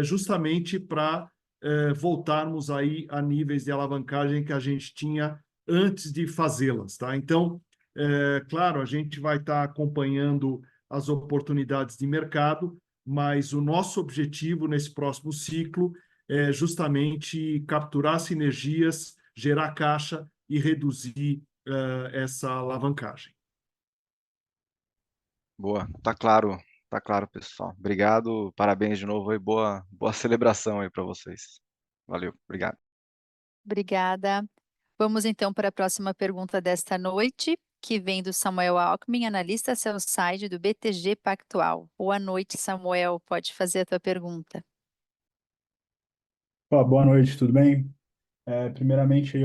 justamente para voltarmos aí a níveis de alavancagem que a gente tinha antes de fazê-las, tá? Então, claro, a gente vai estar acompanhando as oportunidades de mercado, mas o nosso objetivo nesse próximo ciclo é justamente capturar sinergias, gerar caixa e reduzir essa alavancagem. Boa, tá claro, pessoal. Obrigado, parabéns de novo e boa celebração aí para vocês. Valeu, obrigado. Obrigada. Vamos então para a próxima pergunta desta noite, que vem do Samuel Alckmin, analista sell-side do BTG Pactual. Boa noite, Samuel. Pode fazer a tua pergunta. Boa noite, tudo bem? Primeiramente,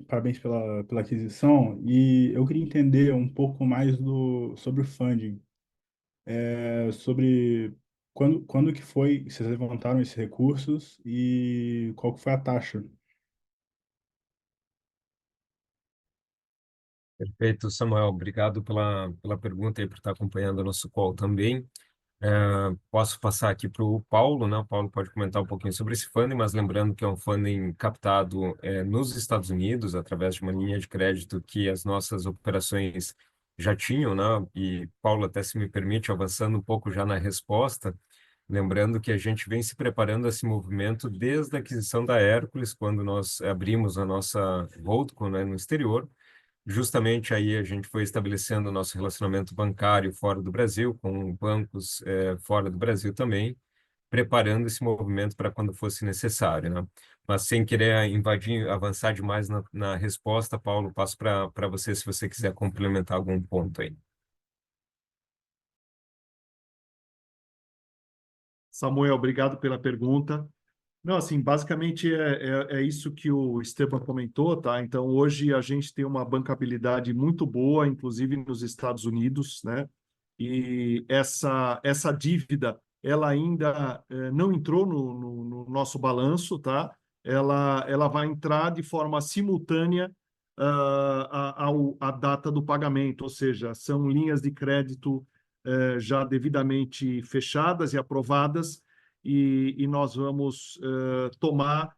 parabéns pela aquisição e eu queria entender um pouco mais sobre o funding, sobre quando que foi que vocês levantaram esses recursos e qual que foi a taxa. Perfeito, Samuel. Obrigado pela pergunta e por estar acompanhando o nosso call também. Posso passar aqui para o Paulo, né? O Paulo pode comentar um pouquinho sobre esse funding, mas lembrando que é um funding captado nos Estados Unidos, através de uma linha de crédito que as nossas operações já tinham, né? E, Paulo, até se me permite, avançando um pouco já na resposta, lembrando que a gente vem se preparando a esse movimento desde a aquisição da Hércules, quando nós abrimos a nossa Holdco, né, no exterior. Justamente aí a gente foi estabelecendo o nosso relacionamento bancário fora do Brasil, com bancos fora do Brasil também, preparando esse movimento para quando fosse necessário, né? Mas sem querer invadir, avançar demais na resposta, Paulo, passo para você se você quiser complementar algum ponto aí. Samuel, obrigado pela pergunta. Não, assim, basicamente é isso que o Esteban comentou, tá? Então, hoje a gente tem uma bancabilidade muito boa, inclusive nos Estados Unidos, né? E essa dívida, ela ainda não entrou no nosso balanço, tá? Ela vai entrar de forma simultânea à data do pagamento, ou seja, são linhas de crédito já devidamente fechadas e aprovadas, e nós vamos tomar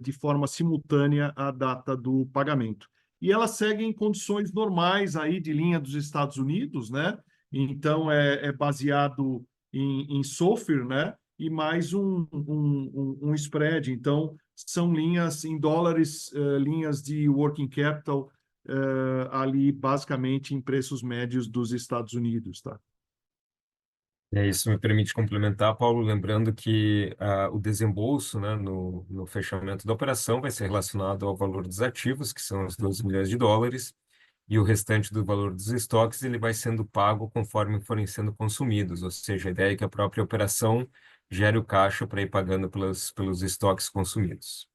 de forma simultânea a data do pagamento. E elas seguem condições normais aí de linha dos Estados Unidos, né? Então, é baseado em SOFR, né? E mais um spread. Então, são linhas em dólares, linhas de working capital, ali basicamente em preços médios dos Estados Unidos, tá? Isso me permite complementar, Paulo, lembrando que o desembolso, né, no fechamento da operação vai ser relacionado ao valor dos ativos, que são os 12 milhões de dólares, e o restante do valor dos estoques ele vai sendo pago conforme forem sendo consumidos, ou seja, a ideia é que a própria operação gere o caixa para ir pagando pelos estoques consumidos.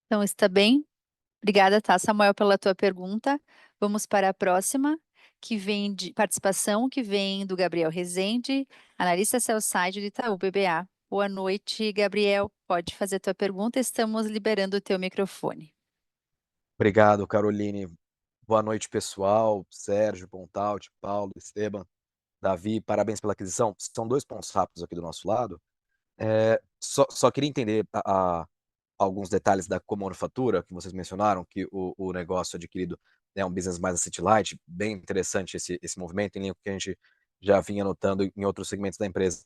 Então, está bem? Obrigada, tá, Samuel, pela tua pergunta. Vamos para a próxima, que vem de participação, que vem do Gabriel Rezende, analista sell-side do Itaú BBA. Boa noite, Gabriel. Pode fazer tua pergunta, estamos liberando o teu microfone. Obrigado, Caroline. Boa noite, pessoal. Sérgio, Pontalti, Paulo, Esteban, Davi, parabéns pela aquisição. São 2 pontos rápidos aqui do nosso lado. Só queria entender alguns detalhes da comanufatura que vocês mencionaram, que o negócio adquirido é um business mais asset light, bem interessante esse movimento, em linha com o que a gente já vinha notando em outros segmentos da empresa.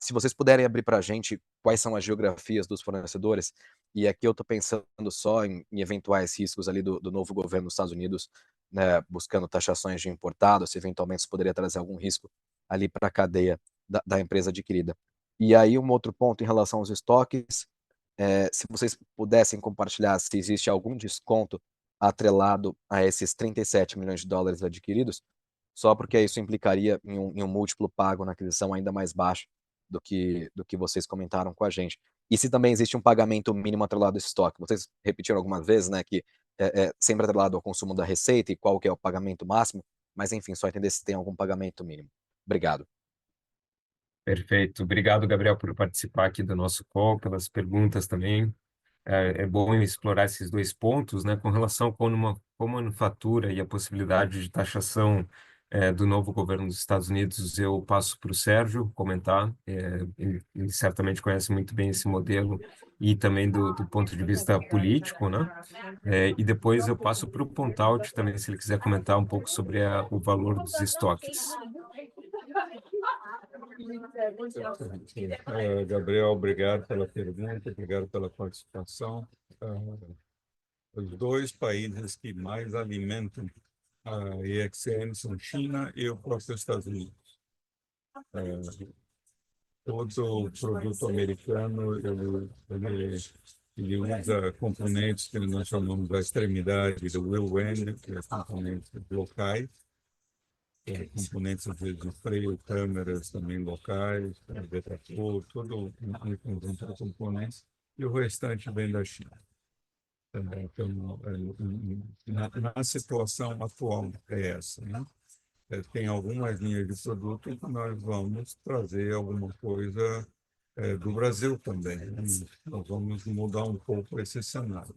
Se vocês puderem abrir para a gente quais são as geografias dos fornecedores, e aqui eu estou pensando só em eventuais riscos ali do novo governo dos Estados Unidos, né, buscando taxações de importado, se eventualmente isso poderia trazer algum risco ali para a cadeia da empresa adquirida. E aí um outro ponto em relação aos estoques, se vocês pudessem compartilhar se existe algum desconto atrelado a esses 37 milhões de dólares adquiridos, só porque isso implicaria em um múltiplo pago na aquisição ainda mais baixo do que vocês comentaram com a gente. E se também existe um pagamento mínimo atrelado a esse estoque. Vocês repetiram algumas vezes, né, que é sempre atrelado ao consumo da receita e qual que é o pagamento máximo, mas enfim, só entender se tem algum pagamento mínimo. Obrigado. Perfeito. Obrigado, Gabriel, por participar aqui do nosso call, pelas perguntas também. é bom explorar esses dois pontos, né? Com relação com a manufatura e a possibilidade de taxação do novo governo dos Estados Unidos, eu passo para o Sérgio comentar. Ele certamente conhece muito bem esse modelo e também do ponto de vista político, né? E depois eu passo para o Pontalti também, se ele quiser comentar um pouco sobre o valor dos estoques. Gabriel, obrigado pela pergunta, obrigado pela participação. Os dois países que mais alimentam a EXN são China e o próprio Estados Unidos. Todo produto americano ele usa componentes que nós chamamos da extremidade do Will-Win, que é componentes locais, componentes às vezes de freio, câmeras também locais, Betacor, todo um conjunto de componentes, e o restante vem da China. Então, na situação atual é essa, né? Tem algumas linhas de produto que nós vamos trazer alguma coisa do Brasil também, né? Nós vamos mudar um pouco esse cenário.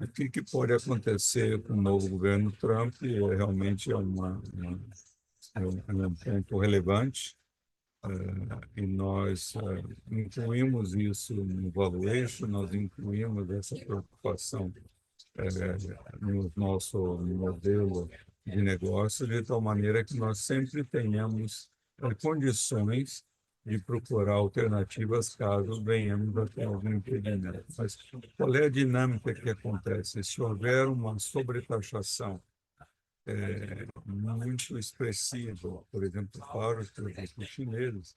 O que pode acontecer com o novo governo Trump realmente é um ponto relevante, e nós incluímos isso no valuation, nós incluímos essa preocupação no nosso modelo de negócio, de tal maneira que nós sempre tenhamos condições de procurar alternativas caso venhamos a ter algum impedimento. Mas qual é a dinâmica que acontece? Se houver uma sobretaxação muito expressiva, por exemplo, para os produtos chineses,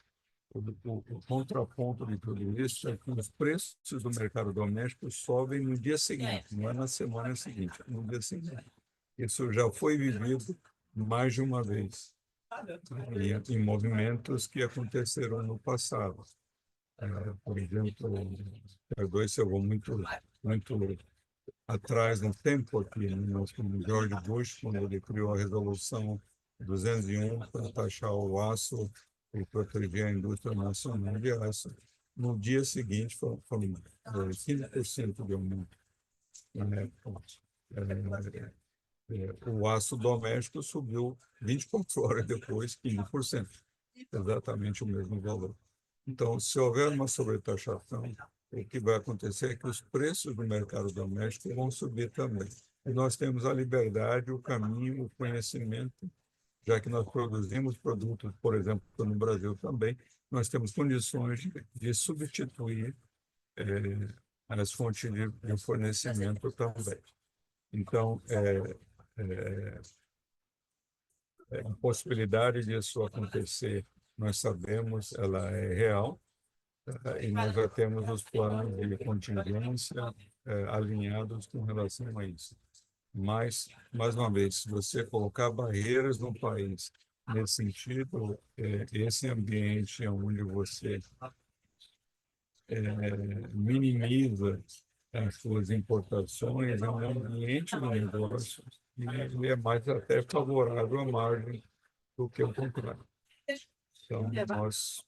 o contraponto de tudo isso é que os preços do mercado doméstico sobem no dia seguinte, não é na semana seguinte, é no dia seguinte. Isso já foi vivido mais de uma vez em movimentos que aconteceram no passado. Por exemplo, eu vou muito atrás no tempo aqui, nós como George Bush, quando ele criou a resolução 201 para taxar o aço e proteger a indústria nacional de aço. No dia seguinte, foi 15% de aumento. O aço doméstico subiu 24 horas depois, 15%. Exatamente o mesmo valor. Então, se houver uma sobretaxação, o que vai acontecer é que os preços do mercado doméstico vão subir também. E nós temos a liberdade, o caminho, o conhecimento, já que nós produzimos produtos, por exemplo, no Brasil também, nós temos condições de substituir as fontes de fornecimento também. Então, a possibilidade disso acontecer, nós sabemos, ela é real, e nós já temos os planos de contingência alinhados com relação a isso. Mas, mais uma vez, se você colocar barreiras no país nesse sentido, esse ambiente onde você minimiza as suas importações é um ambiente de negócio e ele é mais até favorável à margem do que o contrário. Então, nós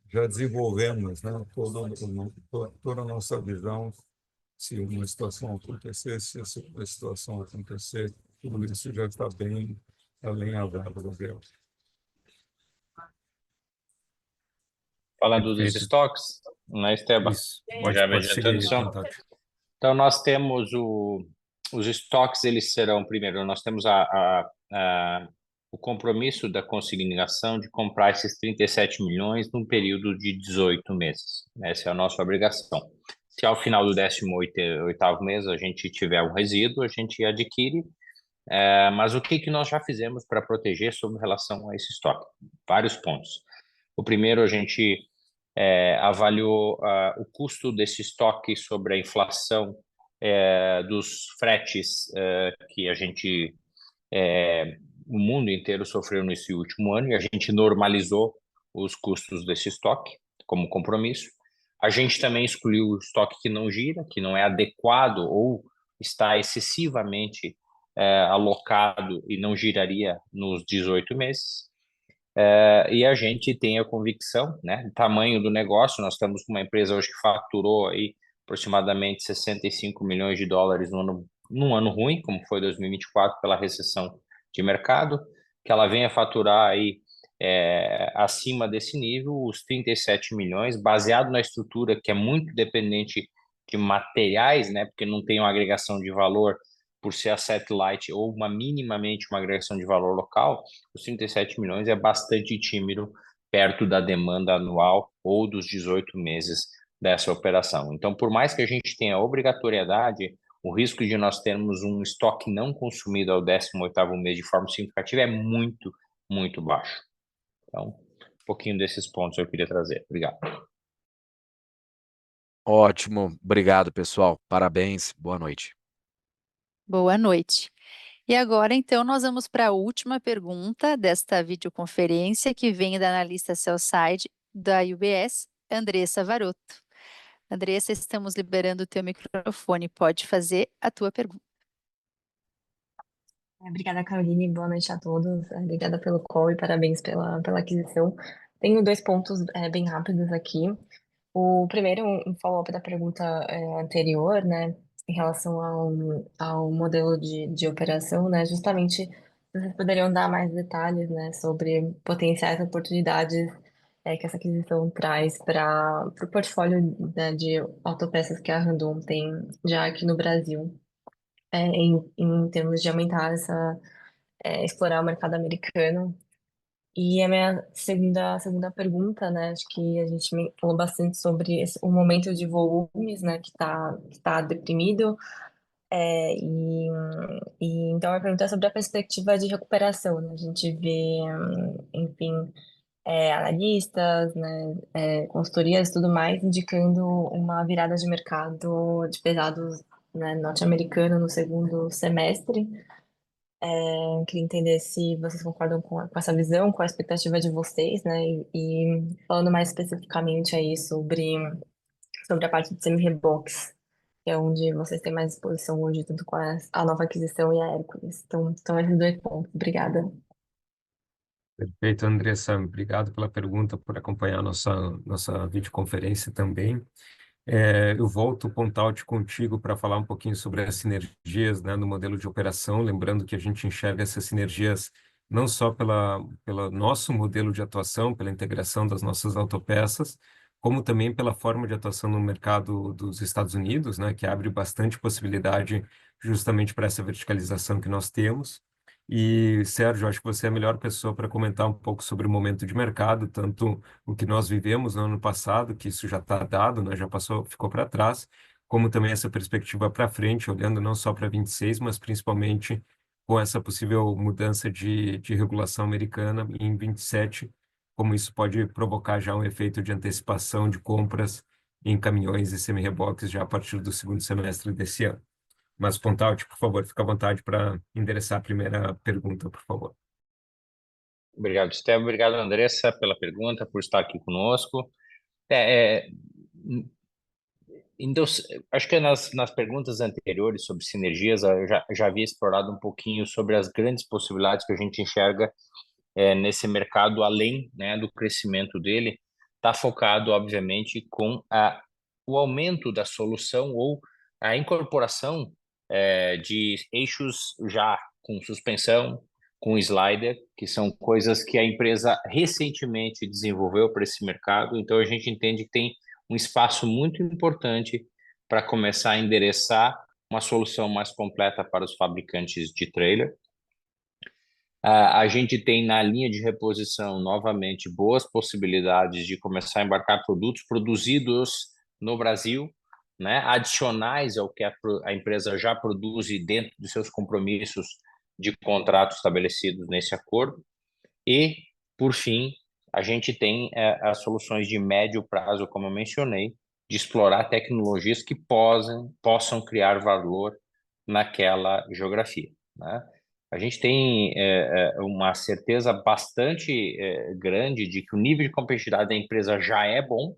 já desenvolvemos, né, toda a nossa visão. Se uma situação acontecer, se essa situação acontecer, tudo isso já está bem alinhavado, Gabriel. Falando dos estoques, né, Esteban? Isso. Já me Pode seguir, adiantando. Pontalti. Então, nós temos os estoques, eles serão, primeiro, nós temos o compromisso da consignação de comprar esses 37 milhões num período de 18 meses. Essa é a nossa obrigação. Se ao final do 18º mês a gente tiver um resíduo, a gente adquire. Mas o que nós já fizemos para proteger sobre relação a esse estoque? Vários pontos. O primeiro, a gente avaliou o custo desse estoque sobre a inflação dos fretes que o mundo inteiro sofreu nesse último ano, e a gente normalizou os custos desse estoque como compromisso. A gente também excluiu o estoque que não gira, que não é adequado ou está excessivamente alocado e não giraria nos 18 meses. E a gente tem a convicção, né, do tamanho do negócio. Nós estamos com uma empresa hoje que faturou aí aproximadamente 65 milhões de dólares num ano ruim, como foi 2024 pela recessão de mercado, que ela venha faturar aí acima desse nível, os 37 milhões, baseado na estrutura que é muito dependente de materiais, né, porque não tem uma agregação de valor por ser a satellite ou minimamente uma agregação de valor local. Os 37 milhões é bastante tímido perto da demanda anual ou dos 18 meses dessa operação. Então, por mais que a gente tenha obrigatoriedade, o risco de nós termos um estoque não consumido ao 18º mês de forma significativa é muito, muito baixo. Então, um pouquinho desses pontos eu queria trazer. Obrigado. Ótimo, obrigado, pessoal. Parabéns, boa noite. Boa noite. E agora, então, nós vamos para a última pergunta desta videoconferência, que vem da analista sell-side da UBS, Andressa Varotto. Andressa, estamos liberando o teu microfone. Pode fazer a tua pergunta. Obrigada, Caroline. Boa noite a todos. Obrigada pelo call e parabéns pela aquisição. Tenho 2 pontos bem rápidos aqui. O primeiro, um follow-up da pergunta anterior, né, em relação ao modelo de operação, né, justamente vocês poderiam dar mais detalhes, né, sobre potenciais oportunidades que essa aquisição traz para o portfólio, né, de autopeças que a Randon tem já aqui no Brasil, em termos de aumentar explorar o mercado americano. E a minha segunda pergunta, né? Acho que a gente falou bastante sobre o momento de volumes, né? Que tá deprimido. E então a pergunta é sobre a perspectiva de recuperação, né? A gente vê, enfim, analistas, né? Consultorias e tudo mais indicando uma virada de mercado de pesados, né, norte-americano no segundo semestre. Queria entender se vocês concordam com essa visão, com a expectativa de vocês, né? E falando mais especificamente aí sobre a parte de semi-reboques, que é onde vocês têm mais exposição hoje, tanto com a nova aquisição e a Hércules. Então esses 2 pontos. Obrigada. Perfeito, Andressa. Obrigado pela pergunta, por acompanhar a nossa videoconferência também. Eu volto o Pontalti contigo para falar um pouquinho sobre as sinergias, né, no modelo de operação, lembrando que a gente enxerga essas sinergias não só pelo nosso modelo de atuação, pela integração das nossas autopeças, como também pela forma de atuação no mercado dos Estados Unidos, né, que abre bastante possibilidade justamente para essa verticalização que nós temos. E, Sérgio, acho que você é a melhor pessoa para comentar um pouco sobre o momento de mercado, tanto o que nós vivemos no ano passado, que isso já está dado, né, já passou, ficou para trás, como também essa perspectiva para frente, olhando não só para 26, mas principalmente com essa possível mudança de regulação americana em 27, como isso pode provocar já um efeito de antecipação de compras em caminhões e semi-reboques já a partir do segundo semestre desse ano. Mas, Pontalti, por favor, fica à vontade para endereçar a primeira pergunta, por favor. Obrigado, Estevam. Obrigado, Andressa, pela pergunta, por estar aqui conosco. Então, acho que nas perguntas anteriores sobre sinergias, eu já havia explorado um pouquinho sobre as grandes possibilidades que a gente enxerga nesse mercado, além, né, do crescimento dele, está focado, obviamente, com o aumento da solução ou a incorporação de eixos já com suspensão, com slider, que são coisas que a empresa recentemente desenvolveu para esse mercado. Então, a gente entende que tem um espaço muito importante para começar a endereçar uma solução mais completa para os fabricantes de trailer. A gente tem na linha de reposição, novamente, boas possibilidades de começar a embarcar produtos produzidos no Brasil, né, adicionais ao que a empresa já produz e dentro de seus compromissos de contratos estabelecidos nesse acordo. E, por fim, a gente tem as soluções de médio prazo, como eu mencionei, de explorar tecnologias que possam criar valor naquela geografia, né? A gente tem uma certeza bastante grande de que o nível de competitividade da empresa já é bom.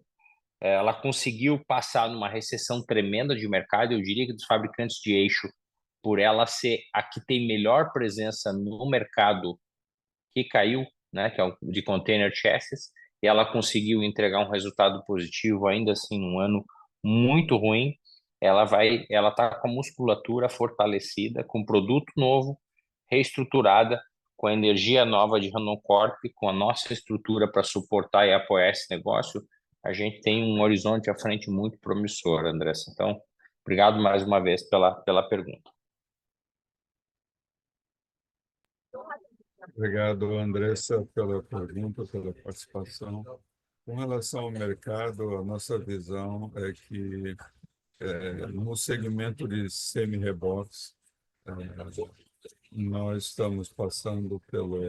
Ela conseguiu passar numa recessão tremenda de mercado, eu diria que dos fabricantes de eixo, por ela ser a que tem melhor presença no mercado que caiu né, que é o de container chassis, e ela conseguiu entregar um resultado positivo, ainda assim, num ano muito ruim. Ela está com a musculatura fortalecida, com produto novo, reestruturada, com a energia nova de Randoncorp, com a nossa estrutura para suportar e apoiar esse negócio. A gente tem um horizonte à frente muito promissor, Andressa. Então, obrigado mais uma vez pela pergunta. Obrigado, Andressa, pela pergunta, pela participação. Com relação ao mercado, a nossa visão é que no segmento de semi-reboques, nós estamos passando pelo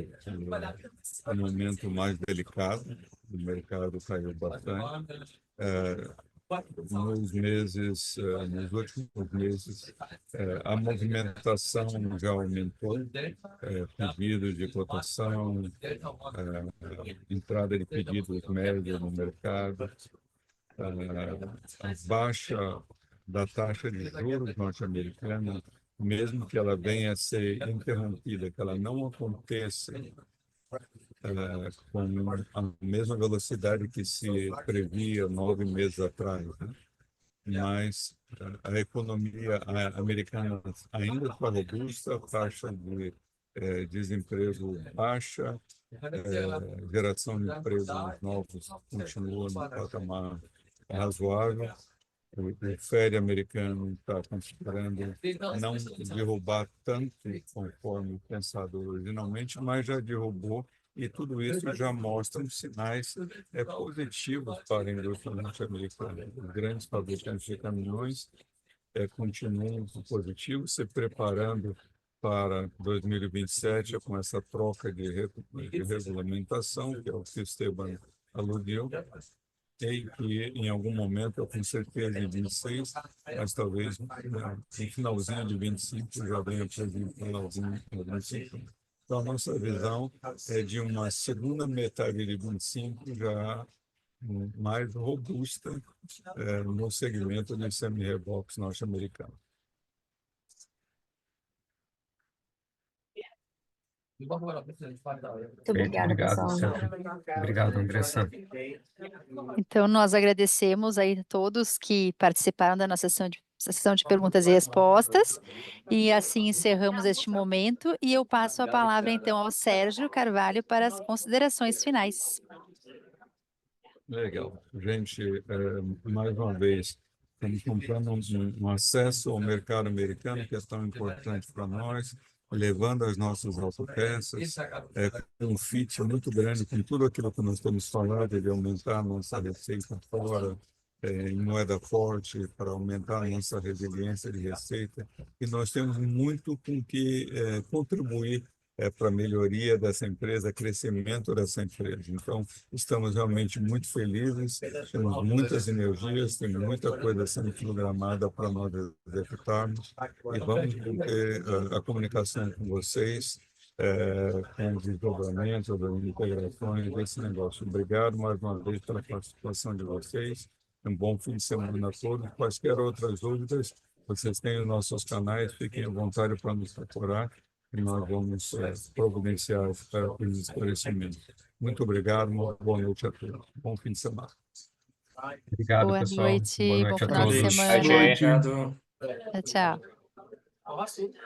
momento mais delicado. O mercado caiu bastante. Nos últimos meses, a movimentação já aumentou, pedido de cotação, entrada de pedidos médios no mercado, a baixa da taxa de juros norte-americana, mesmo que ela venha a ser interrompida, que ela não aconteça com a mesma velocidade que se previa 9 meses atrás, né? Mas a economia americana ainda está robusta, a taxa de desemprego baixa, geração de empregos novos continua no patamar razoável. O Fed americano está considerando não derrubar tanto conforme pensado originalmente, mas já derrubou, e tudo isso já mostra sinais positivos para a indústria norte-americana. Os grandes fabricantes de caminhões continuam positivos, se preparando para 2027 com essa troca de regulamentação, que é o que o Esteban aludiu, e que em algum momento, eu com certeza em 26, mas talvez no finalzinho de 25 já venha para o finalzinho de 25. Então, a nossa visão é de uma segunda metade de 25 já mais robusta no segmento de semi-reboques norte-americano. Muito obrigada, Obrigado, pessoal. Sérgio. Obrigado, Andressa. Então, nós agradecemos aí a todos que participaram da nossa sessão de perguntas e respostas, e assim encerramos este momento, e eu passo a palavra então ao Sérgio Carvalho para as considerações finais. Legal. Gente, mais uma vez, estamos comprando um acesso ao mercado americano, que é tão importante para nós, levando as nossas autopeças, com um fit muito grande com tudo aquilo que nós temos falado, de aumentar a nossa receita fora, em moeda forte, para aumentar a nossa resiliência de receita. E nós temos muito com que contribuir para a melhoria dessa empresa, crescimento dessa empresa. Então, estamos realmente muito felizes, temos muitas energias, tem muita coisa sendo programada para nós executarmos, e vamos ter a comunicação com vocês, com os desdobramentos, as integrações desse negócio. Obrigado mais uma vez pela participação de vocês, um bom fim de semana a todos. Quaisquer outras dúvidas, vocês têm os nossos canais, fiquem à vontade para nos procurar, e nós vamos providenciar os esclarecimentos. Muito obrigado, uma boa noite a todos. Bom fim de semana. Obrigado, Boa pessoal. noite, Boa bom noite a final de todos. semana. Tchau. Tchau, tchau.